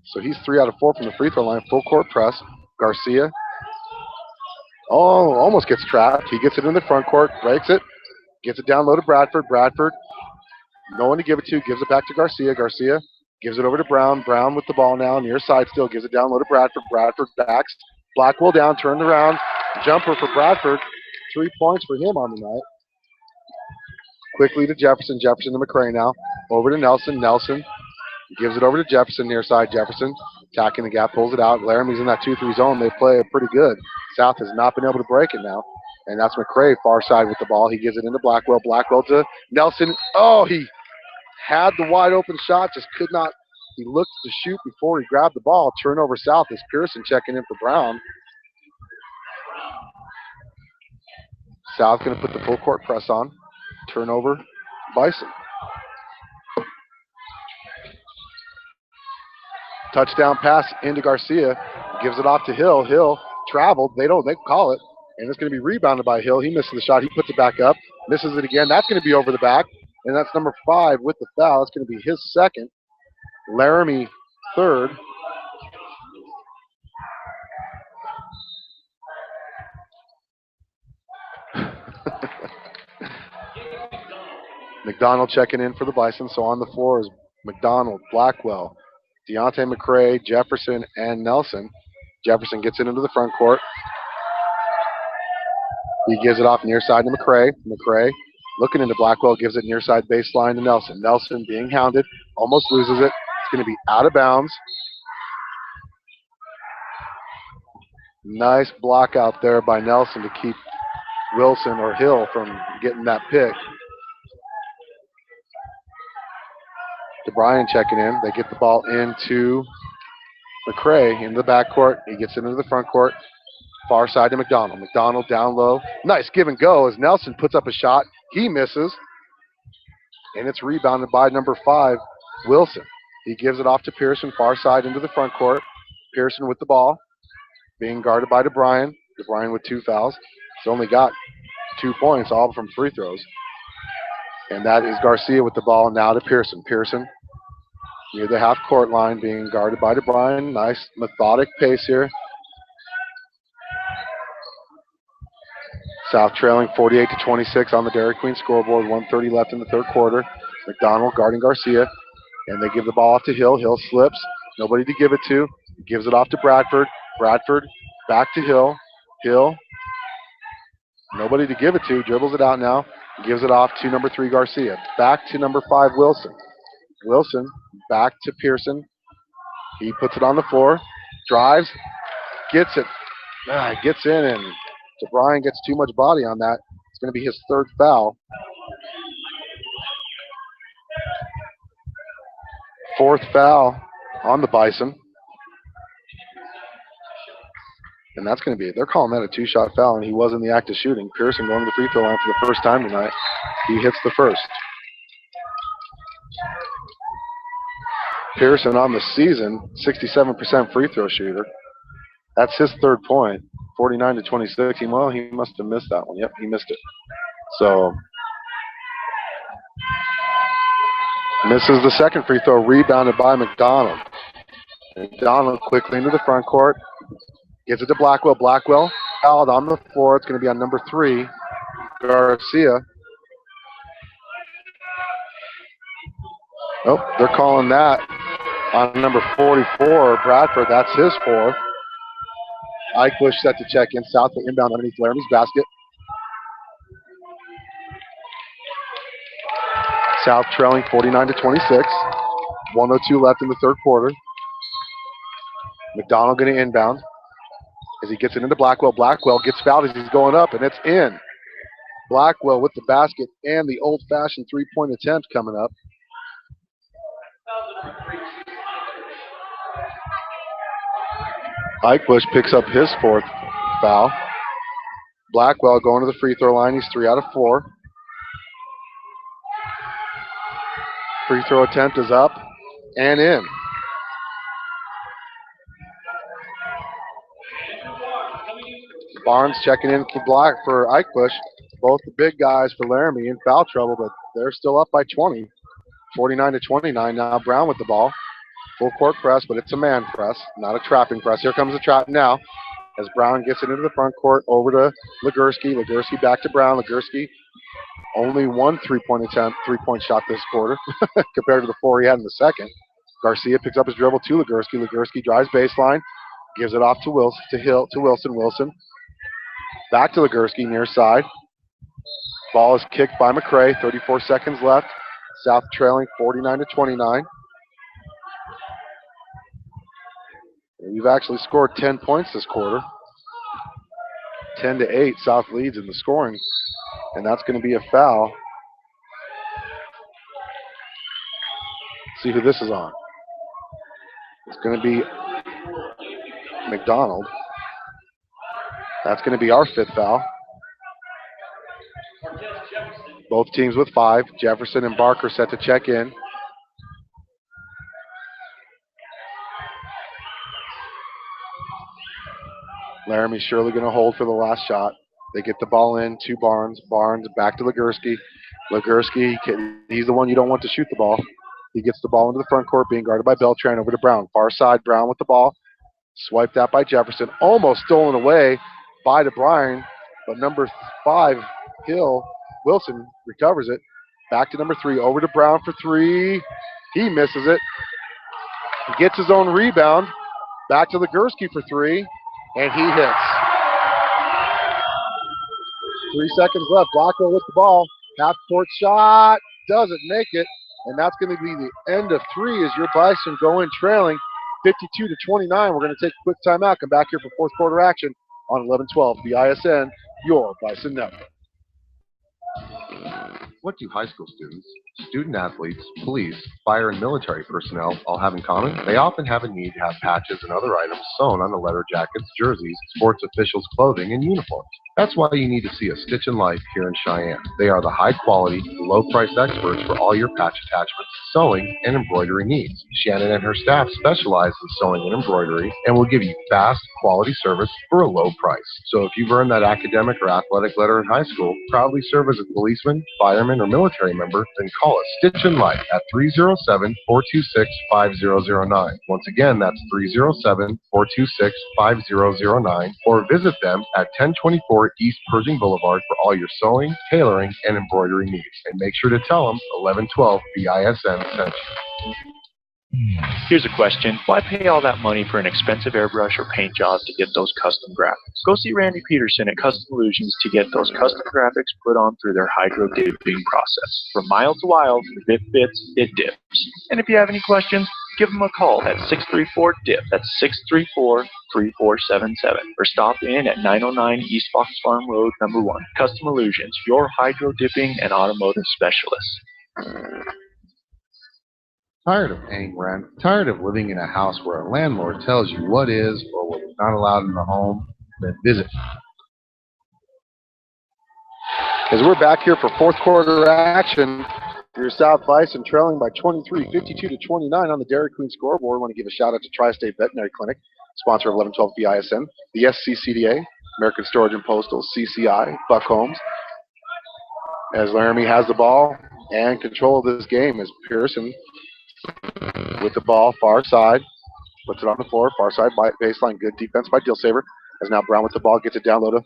So he's 3 out of 4 from the free throw line. Full court press. Garcia. Oh, almost gets trapped. He gets it in the front court, breaks it, gets it down low to Bradford. Bradford, no one to give it to, gives it back to Garcia. Garcia gives it over to Brown. Brown with the ball now, near side still, gives it down low to Bradford. Bradford backs. Blackwell down, turned around. Jumper for Bradford. 3 points for him on the night. Quickly to Jefferson. Jefferson to McCray now. Over to Nelson. Nelson gives it over to Jefferson, near side. Jefferson attacking the gap, pulls it out. Laramie's in that 2-3 zone. They play it pretty good. South has not been able to break it now. And that's McCray far side with the ball. He gives it into Blackwell. Blackwell to Nelson. Oh, he had the wide open shot, just could not. He looked to shoot before he grabbed the ball. Turnover South is Pearson checking in for Brown. South going to put the full court press on. Turnover Bison. Touchdown pass into Garcia. Gives it off to Hill. Hill traveled. They call it. And it's going to be rebounded by Hill. He misses the shot. He puts it back up. Misses it again. That's going to be over the back. And that's number 5 with the foul. It's going to be his second. Laramie third. McDonald checking in for the Bison. So on the floor is McDonald, Blackwell, Deontay McCray, Jefferson, and Nelson. Jefferson gets it into the front court. He gives it off near side to McCray. McCray looking into Blackwell, gives it near side baseline to Nelson. Nelson being hounded, almost loses it. It's going to be out of bounds. Nice block out there by Nelson to keep Wilson or Hill from getting that pick. DeBryan checking in. They get the ball into McCray in the backcourt. He gets into the front court. Far side to McDonald. McDonald down low. Nice give and go as Nelson puts up a shot. He misses. And it's rebounded by number 5, Wilson. He gives it off to Pearson, far side into the front court. Pearson with the ball, being guarded by DeBryan. DeBryan with 2 fouls. He's only got 2 points, all from free throws. And that is Garcia with the ball now to Pearson. Pearson near the half-court line, being guarded by DeBryan. Nice methodic pace here. South trailing 48-26 on the Dairy Queen scoreboard. 1:30 left in the third quarter. McDonald guarding Garcia, and they give the ball off to Hill. Hill slips. Nobody to give it to. Gives it off to Bradford. Bradford back to Hill. Hill. Nobody to give it to. Dribbles it out now. Gives it off to number 3, Garcia. Back to number 5, Wilson. Wilson back to Pearson. He puts it on the floor. Drives. Gets it. Gets in, and DeBryan gets too much body on that. It's going to be his 3rd foul. 4th foul on the Bison. And that's going to be it. They're calling that a 2-shot foul, and he was in the act of shooting. Pearson going to the free throw line for the first time tonight. He hits the first. Pearson on the season, 67% free throw shooter. That's his 3rd point. 49-26. He must have missed that one. Yep, he missed it. So misses the 2nd free throw, rebounded by McDonald. McDonald quickly into the front court. Gives it to Blackwell. Blackwell fouled on the floor. It's going to be on number 3, Garcia. Oh, they're calling that on number 44, Bradford. That's his 4th. Ike Bush set to check in. South will inbound underneath Laramie's basket. South trailing 49-26. 1:02 left in the third quarter. McDonald going to inbound as he gets it into Blackwell. Blackwell gets fouled as he's going up, and it's in. Blackwell with the basket and the old-fashioned 3-point attempt coming up. Ike Bush picks up his 4th foul. Blackwell going to the free throw line. He's 3 out of 4. Free throw attempt is up and in. Barnes checking in for Ike Bush. Both the big guys for Laramie in foul trouble, but they're still up by 20. 49-29 now. Brown with the ball. Full court press, but it's a man press, not a trapping press. Here comes the trap now as Brown gets it into the front court over to Legursky. Legursky back to Brown. Legursky only 1 3-point shot this quarter compared to the 4 he had in the second. Garcia picks up his dribble to Legursky. Legursky drives baseline, gives it off to Wilson. Wilson back to Legursky near side. Ball is kicked by McCray. 34 seconds left. South trailing 49-29. We've actually scored 10 points this quarter. 10-8, South leads in the scoring, and that's going to be a foul. See who this is on. It's going to be McDonald. That's going to be our 5th foul. Both teams with 5. Jefferson and Barker set to check in. Laramie's surely going to hold for the last shot. They get the ball in to Barnes. Barnes back to Legursky. Legursky, he's the one you don't want to shoot the ball. He gets the ball into the front court, being guarded by Beltran. Over to Brown. Far side, Brown with the ball. Swiped out by Jefferson. Almost stolen away by DeBryan, but number 5, Wilson recovers it. Back to number 3. Over to Brown for 3. He misses it. He gets his own rebound. Back to Legursky for 3. And he hits. 3 seconds left. Blackwell with the ball. Half-court shot. Doesn't make it. And that's going to be the end of 3 as your Bison go in trailing 52-29. We're going to take a quick timeout. Come back here for fourth quarter action on 11-12 BISN, your Bison Network. What do high school students, Student athletes, police, fire, and military personnel all have in common, they often have a need to have patches and other items sewn on the leather jackets, jerseys, sports officials' clothing, and uniforms. That's why you need to see a Stitch in Life here in Cheyenne. They are the high-quality, low-price experts for all your patch attachments, sewing, and embroidery needs. Shannon and her staff specialize in sewing and embroidery and will give you fast, quality service for a low price. So if you've earned that academic or athletic letter in high school, proudly serve as a policeman, fireman, or military member, then call us Stitch in Life at 307-426-5009. Once again, that's 307-426-5009, or visit them at 1024 East Pershing Boulevard for all your sewing, tailoring, and embroidery needs. And make sure to tell them 1112 BISN sent you. Here's a question. Why pay all that money for an expensive airbrush or paint job to get those custom graphics? Go see Randy Peterson at Custom Illusions to get those custom graphics put on through their hydro dipping process. From mild to wild, if it fits, it dips. And if you have any questions, give them a call at 634-DIP. That's 634-3477. Or stop in at 909 East Fox Farm Road, number 1. Custom Illusions, your hydro dipping and automotive specialist. Tired of paying rent? Tired of living in a house where a landlord tells you what is or what is not allowed in the home? Then visit. As we're back here for fourth quarter action, your South Bison trailing by 23, 52-29 on the Dairy Queen scoreboard. I want to give a shout out to Tri-State Veterinary Clinic, sponsor of 1112 BISN, the SCCDA, American Storage and Postal, CCI, Buck Holmes. As Laramie has the ball and control of this game as Pearson with the ball, far side, puts it on the floor, far side baseline, good defense by Dilsaver. As now Brown with the ball, gets it down low to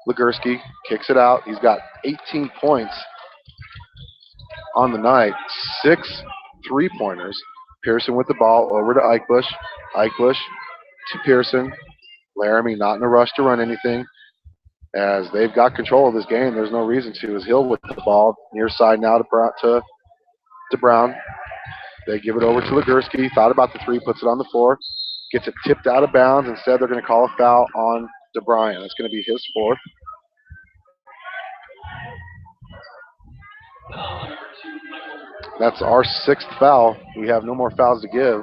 Legursky, kicks it out. He's got 18 points on the night, 6 3-pointers. Pearson with the ball, over to Eichbush. Eichbush to Pearson. Laramie not in a rush to run anything. As they've got control of this game, there's no reason to. As Hill with the ball, near side now to Brown. They give it over to Legursky. Thought about the three, puts it on the floor. Gets it tipped out of bounds. Instead, they're going to call a foul on DeBryan. It's going to be his fourth. That's our 6th foul. We have no more fouls to give.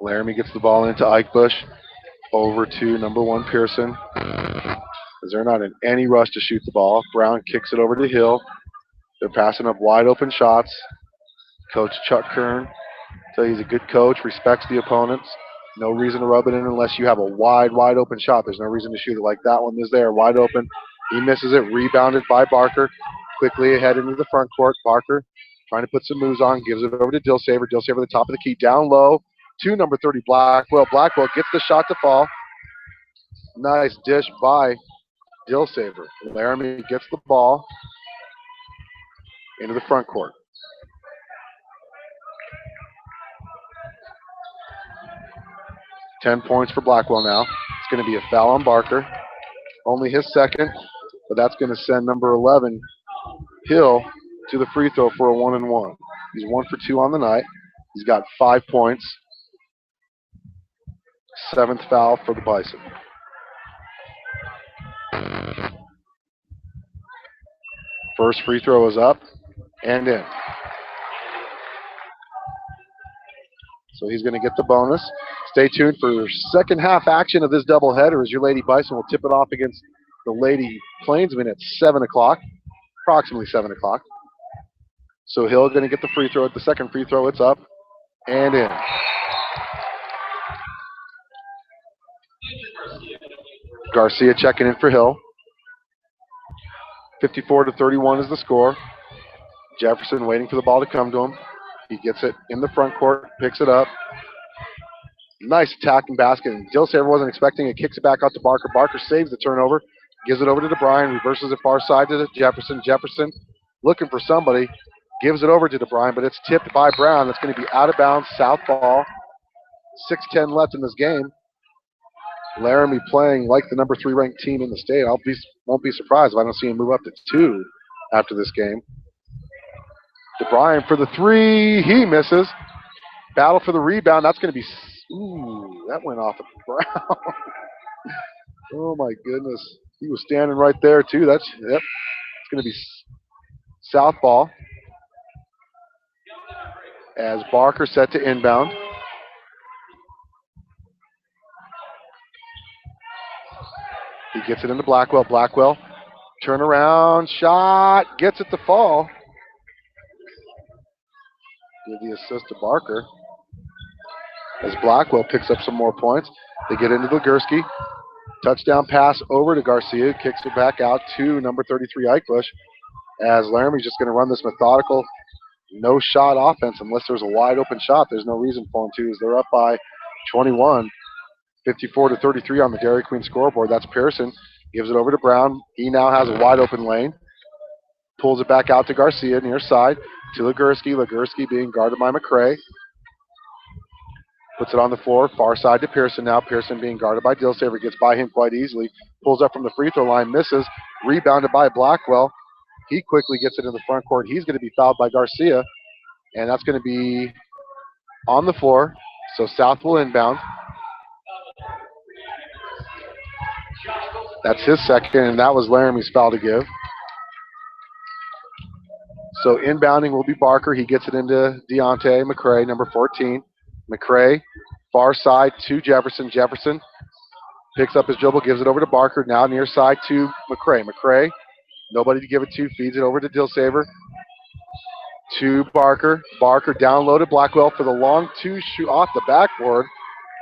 Laramie gets the ball into Eichbush. Over to number 1, Pearson. As they're not in any rush to shoot the ball. Brown kicks it over to Hill. They're passing up wide open shots. Coach Chuck Kern, tell you he's a good coach, respects the opponents. No reason to rub it in unless you have a wide open shot. There's no reason to shoot it like that one is there. Wide open. He misses it. Rebounded by Barker. Quickly ahead into the front court. Barker trying to put some moves on. Gives it over to Dilsaver. Dilsaver at the top of the key. Down low to number 30, Blackwell. Blackwell gets the shot to fall. Nice dish by Dilsaver. Laramie gets the ball into the front court. $10 points for Blackwell now. It's going to be a foul on Barker. Only his second, but that's going to send number 11, Hill, to the free throw for a 1-and-1. He's 1 for 2 on the night. He's got 5 points. 7th foul for the Bison. First free throw is up and in. So he's going to get the bonus. Stay tuned for second half action of this doubleheader as your Lady Bison will tip it off against the Lady Plainsmen at 7 o'clock, approximately 7 o'clock. So Hill going to get the free throw at the second free throw. It's up and in. Garcia checking in for Hill. 54-31 is the score. Jefferson waiting for the ball to come to him. He gets it in the front court, picks it up. Nice attacking basket. And Dilsaver wasn't expecting it. Kicks it back out to Barker. Barker saves the turnover. Gives it over to DeBryan. Reverses it far side to Jefferson. Jefferson looking for somebody. Gives it over to DeBryan, but it's tipped by Brown. It's going to be out of bounds. South ball. 6:10 left in this game. Laramie playing like the number 3 ranked team in the state. Won't be surprised if I don't see him move up to 2 after this game. DeBryan for the 3. He misses. Battle for the rebound. That's going to be That went off the ground. Oh my goodness. He was standing right there too. Yep. It's going to be south ball as Barker set to inbound. He gets it into Blackwell. Blackwell, turnaround shot, gets it to fall. Give the assist to Barker as Blackwell picks up some more points. They get into Legursky. Touchdown pass over to Garcia, kicks it back out to number 33 Eichbush, as Laramie's just going to run this methodical no-shot offense unless there's a wide-open shot. There's no reason for them to, as they're up by 21, 54-33 on the Dairy Queen scoreboard. That's Pearson. Gives it over to Brown. He now has a wide-open lane. Pulls it back out to Garcia, near side, to Legursky. Legursky being guarded by McCray. Puts it on the floor, far side to Pearson now. Pearson being guarded by Dilsaver, gets by him quite easily. Pulls up from the free throw line, misses. Rebounded by Blackwell. He quickly gets it in the front court. He's going to be fouled by Garcia, and that's going to be on the floor. So South will inbound. That's his second, and that was Laramie's foul to give. So inbounding will be Barker. He gets it into Deontay McCray, number 14. McCray, far side to Jefferson. Jefferson picks up his dribble, gives it over to Barker. Now near side to McCray. McCray, nobody to give it to, feeds it over to Dilsaver. To Barker. Barker down low to Blackwell for the long two shoot off the backboard.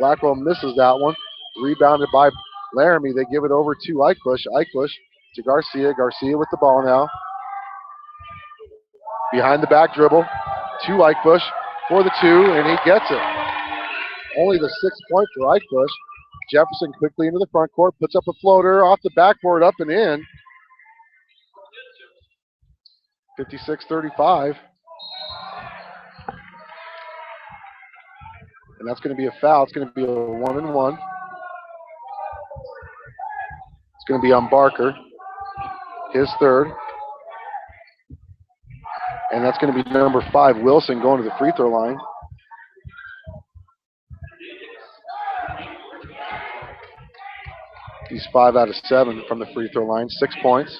Blackwell misses that one. Rebounded by Laramie. They give it over to Eichbush. Eichbush to Garcia. Garcia with the ball now. Behind the back dribble to Eichbush for the two, and he gets it. Only the 6th point for Eichbush. Jefferson quickly into the front court, puts up a floater off the backboard, up and in. 56-35. And that's going to be a foul. It's going to be a 1-and-1. It's going to be on Barker, his third. And that's going to be number 5, Wilson, going to the free throw line. He's 5 out of 7 from the free throw line. 6 points.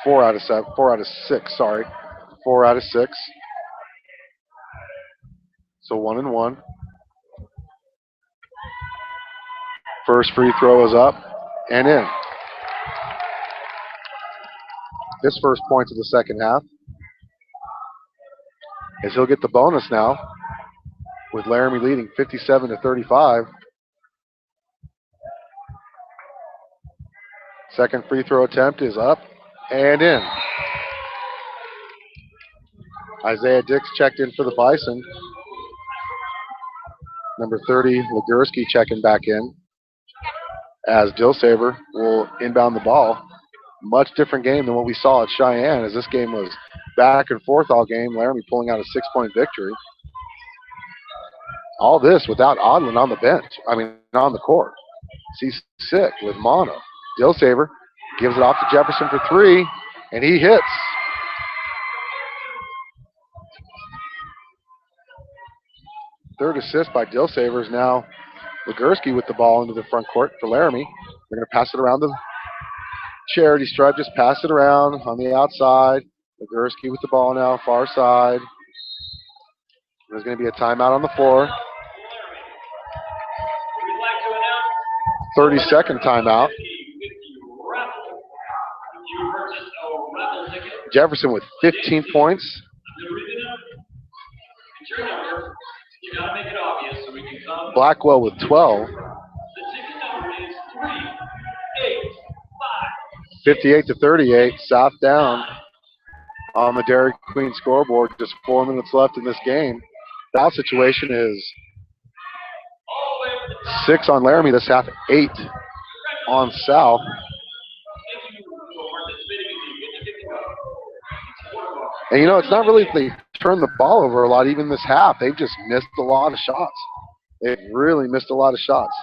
4 out of 7. 4 out of 6, sorry. 4 out of 6. So 1-and-1. First free throw is up and in. His first points of the second half. As he'll get the bonus now, with Laramie leading 57-35. Second free throw attempt is up and in. Isaiah Dix checked in for the Bison. Number 30, Legursky checking back in, as Dilsaver will inbound the ball. Much different game than what we saw at Cheyenne, as this game was back and forth all game. Laramie pulling out a 6-point victory. All this without Odlin on the bench. On the court. He's sick with mono. Dilsaver gives it off to Jefferson for 3, and he hits. Third assist by Dilsaver is now Legursky with the ball into the front court for Laramie. They're going to pass it around the charity stripe, just pass it around on the outside. Legursky with the ball now, far side. There's going to be a timeout on the floor. 30-second timeout. Jefferson with 15 points. Blackwell with 12. 58-38, South down on the Dairy Queen scoreboard. Just 4 minutes left in this game. Foul situation is 6 on Laramie this half, 8 on South. And it's not really they turned the ball over a lot even this half. They've just missed a lot of shots. They've really missed a lot of shots.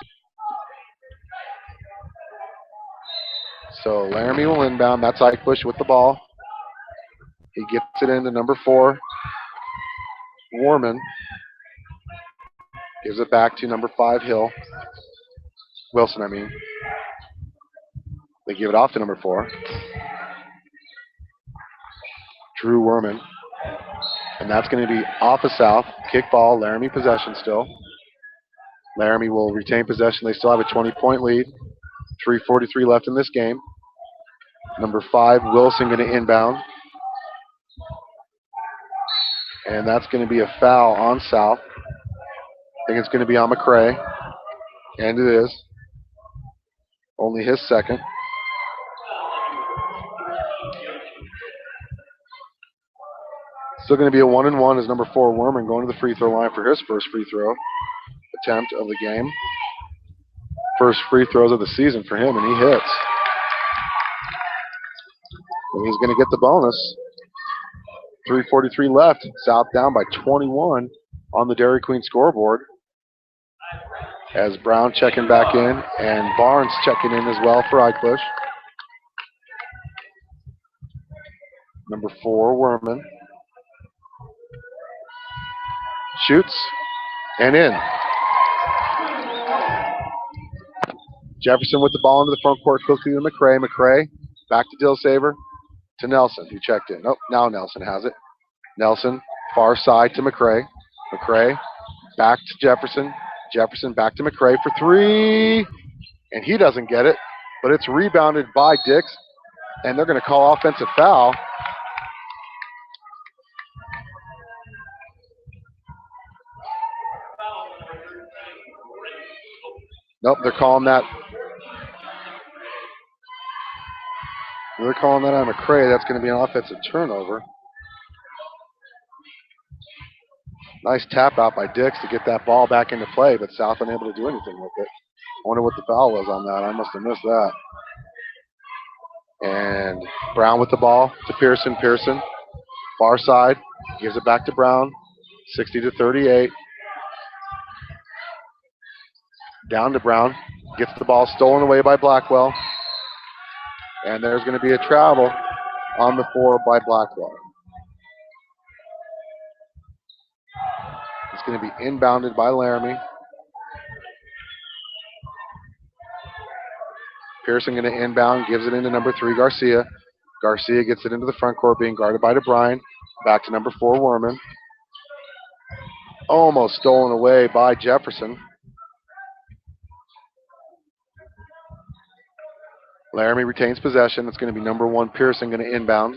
So Laramie will inbound. That's Eichbush with the ball. He gets it into number 4, Warman. Gives it back to number 5, Wilson, I mean. They give it off to number 4. Drew Werman. And that's going to be off of South. Kick ball, Laramie possession still. Laramie will retain possession. They still have a 20-point lead. 3:43 left in this game. Number 5, Wilson, going to inbound. And that's going to be a foul on South. I think it's going to be on McCray. And it is. Only his second. Still going to be a 1-and-1 as number 4, Werman, going to the free throw line for his first free throw attempt of the game. First free throws of the season for him, and he hits. And he's going to get the bonus. 3:43 left. South down by 21 on the Dairy Queen scoreboard. As Brown checking back in, and Barnes checking in as well for Eichbush. Number 4, Werman. Shoots, and in. Jefferson with the ball into the front court quickly to McCray. McCray back to Dilsaver to Nelson, who checked in. Oh, now Nelson has it. Nelson, far side to McCray. McCray back to Jefferson. Jefferson back to McCray for 3. And he doesn't get it, but it's rebounded by Dix, and they're going to call offensive foul. Nope, they're calling that. They're calling that on McCray. That's going to be an offensive turnover. Nice tap out by Dix to get that ball back into play, but South unable to do anything with it. I wonder what the foul was on that. I must have missed that. And Brown with the ball to Pearson. Pearson, far side, gives it back to Brown. 60-38. Down to Brown. Gets the ball stolen away by Blackwell. And there's going to be a travel on the 4 by Blackwell. It's going to be inbounded by Laramie. Pearson going to inbound, gives it into number 3, Garcia. Garcia gets it into the front court, being guarded by DeBrine. Back to number 4, Werman. Almost stolen away by Jefferson. Laramie retains possession. It's going to be number 1, Pearson, going to inbound.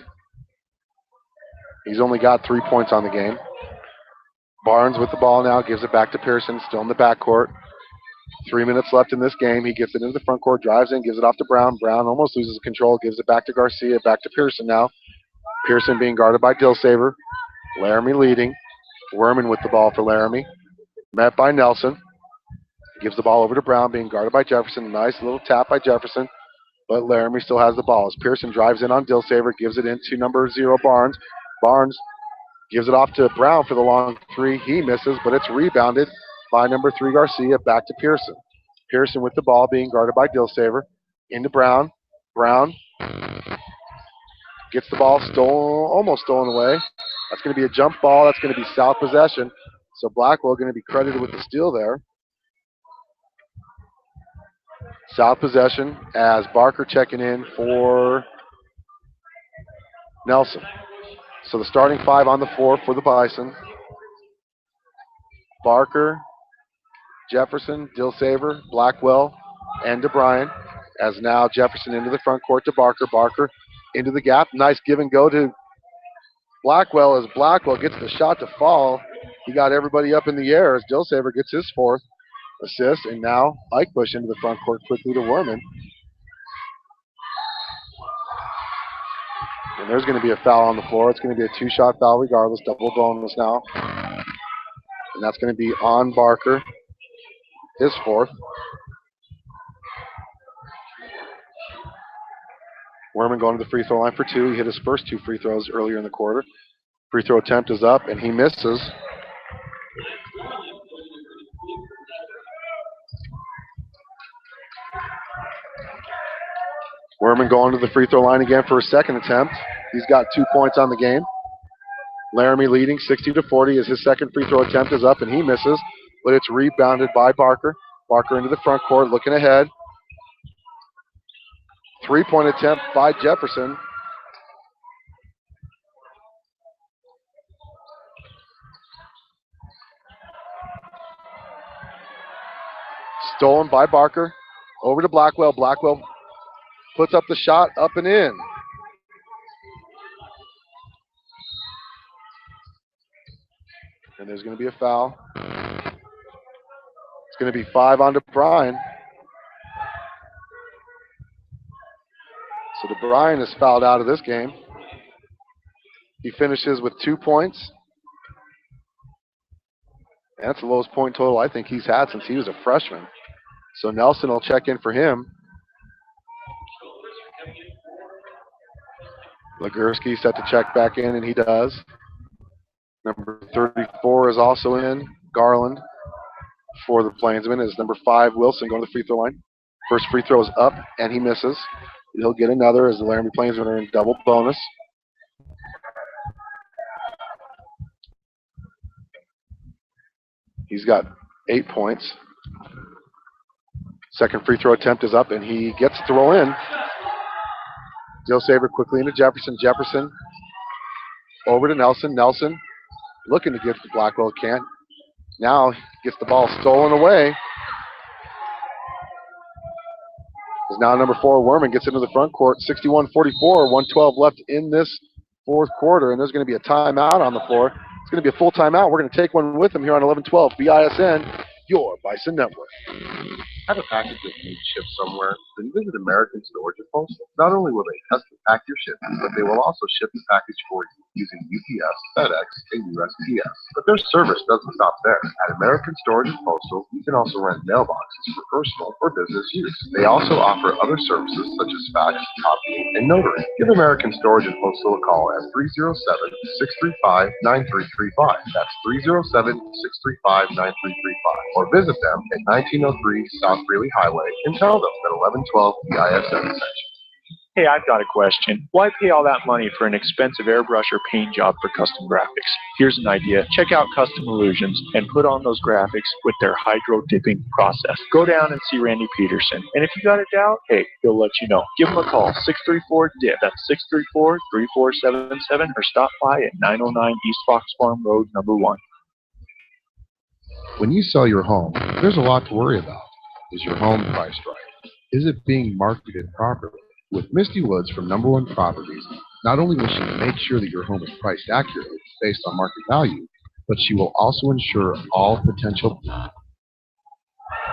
He's only got 3 points on the game. Barnes with the ball now, gives it back to Pearson, still in the backcourt. 3 minutes left in this game. He gets it into the front court, drives in, gives it off to Brown. Brown almost loses control, gives it back to Garcia, back to Pearson now. Pearson being guarded by Dilsaver. Laramie leading. Werman with the ball for Laramie. Met by Nelson. Gives the ball over to Brown, being guarded by Jefferson. Nice little tap by Jefferson, but Laramie still has the ball. As Pearson drives in on Dilsaver, gives it into number 0, Barnes. Barnes gives it off to Brown for the long 3. He misses, but it's rebounded by number 3, Garcia, back to Pearson. Pearson with the ball, being guarded by Dilsaver. Into Brown. Brown gets the ball almost stolen away. That's going to be a jump ball. That's going to be South possession. So Blackwell going to be credited with the steal there. South possession as Barker checking in for Nelson. So the starting 5 on the floor for the Bison. Barker, Jefferson, Dilsaver, Blackwell, and DeBryan. As now Jefferson into the front court to Barker. Barker into the gap. Nice give and go to Blackwell as Blackwell gets the shot to fall. He got everybody up in the air as Dilsaver gets his 4th assist. And now Eichbush into the front court quickly to Werman. And there's going to be a foul on the floor. It's going to be a 2-shot foul regardless. Double bonus now. And that's going to be on Barker. His 4th. Werman going to the free throw line for 2. He hit his first 2 free throws earlier in the quarter. Free throw attempt is up, and he misses. Werman going to the free throw line again for a second attempt. He's got 2 points on the game. Laramie leading 60-40 as his second free throw attempt is up, and he misses. but it's rebounded by Barker. Barker into the front court, looking ahead. Three-point attempt by Jefferson. Stolen by Barker. Over to Blackwell. Blackwell puts up the shot, up and in. And there's going to be a foul. It's going to be 5 on DeBryan. So DeBryan is fouled out of this game. He finishes with 2 points. And that's the lowest point total I think he's had since he was a freshman. So Nelson will check in for him. Legursky set to check back in, and he does. Number 34 is also in. Garland for the Plainsmen is number 5, Wilson, going to the free throw line. First free throw is up, and he misses. He'll get another as the Laramie Plainsmen are in double bonus. He's got 8 points. Second free throw attempt is up, and he gets to roll in. Dill Saver quickly into Jefferson. Jefferson over to Nelson. Nelson looking to give to Blackwell. Can't. Now gets the ball stolen away. Is now number 4, Werman, gets into the front court. 61-44, 1:12 left in this fourth quarter, and there's going to be a timeout on the floor. It's going to be a full timeout. We're going to take one with them here on 1112 BISN, your Bison Network. Have a package that needs shipped somewhere? Then visit American Storage and Postal. Not only will they custom pack your shipment, but they will also ship the package for you using UPS, FedEx, and USPS. But their service doesn't stop there. At American Storage and Postal, you can also rent mailboxes for personal or business use. They also offer other services such as fax, copying, and notary. Give American Storage and Postal a call at 307-635-9335. That's 307-635-9335. Or visit them at 1903 South Greeley Highway and tell them that 1112 BISN sent you. Hey, I've got a question. Why pay all that money for an expensive airbrush or paint job for custom graphics? Here's an idea. Check out Custom Illusions and put on those graphics with their hydro dipping process. Go down and see Randy Peterson. And if you got a doubt, hey, he'll let you know. Give him a call, 634-DIP. That's 634-3477, or stop by at 909 East Fox Farm Road, number 1. When you sell your home, there's a lot to worry about. Is your home priced right? Is it being marketed properly? With Misty Woods from Number 1 Properties, not only will she make sure that your home is priced accurately based on market value, but she will also ensure all potential.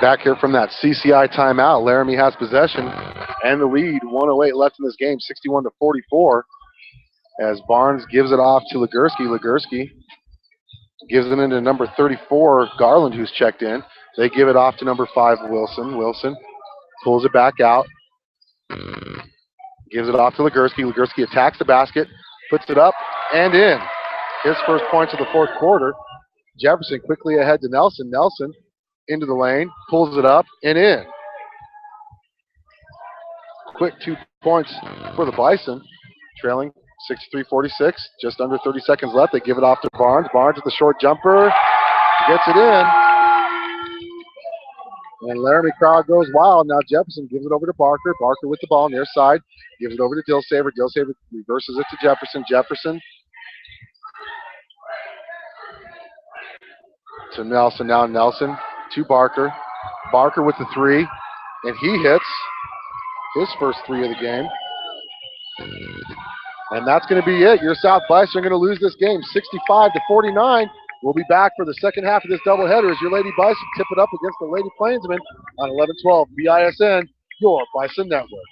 Back here from that CCI timeout, Laramie has possession and the lead. 1:08 left in this game, 61-44, as Barnes gives it off to Legursky. Legursky gives it into number 34, Garland, who's checked in. They give it off to number 5, Wilson. Wilson pulls it back out. Gives it off to Legursky. Legursky attacks the basket, puts it up and in. His first points of the fourth quarter. Jefferson quickly ahead to Nelson. Nelson into the lane, pulls it up and in. Quick 2 points for the Bison, trailing 63-46. Just under 30 seconds left. They give it off to Barnes. Barnes with the short jumper. Gets it in. And Laramie crowd goes wild. Now Jefferson gives it over to Barker. Barker with the ball near side. Gives it over to Dill Saver. Dill Saver reverses it to Jefferson. Jefferson to Nelson. Now Nelson to Barker. Barker with the 3. And he hits his first 3 of the game. And that's going to be it. Your South Bison are going to lose this game 65-49. We'll be back for the second half of this doubleheader as your Lady Bison tip it up against the Lady Plainsmen on 1112 BISN, your Bison Network.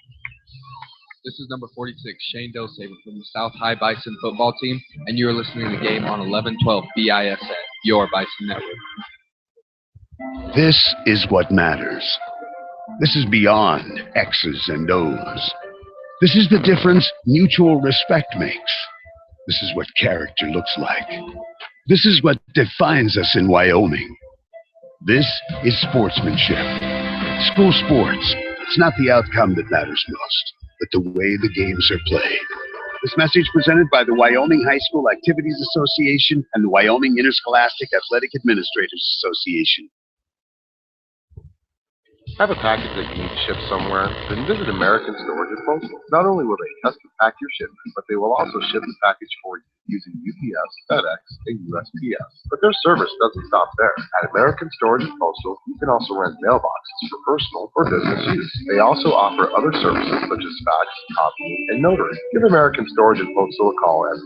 This is number 46, Shane Dosaver from the South High Bison football team, and you're listening to the game on 1112 BISN, your Bison Network. This is what matters. This is beyond X's and O's. This is the difference mutual respect makes. This is what character looks like. This is what defines us in Wyoming. This is sportsmanship. School sports, it's not the outcome that matters most, but the way the games are played. This message presented by the Wyoming High School Activities Association and the Wyoming Interscholastic Athletic Administrators Association. Have a package that you need to ship somewhere? Then visit American Storage and Postal. Not only will they custom pack your shipment, but they will also ship the package for you using UPS, FedEx, and USPS. But their service doesn't stop there. At American Storage and Postal, you can also rent mailboxes for personal or business use. They also offer other services such as fax, copying, and notary. Give American Storage and Postal a call at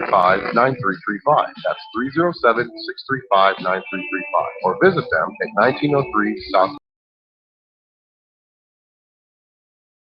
307-635-9335. That's 307-635-9335. Or visit them at 1903 South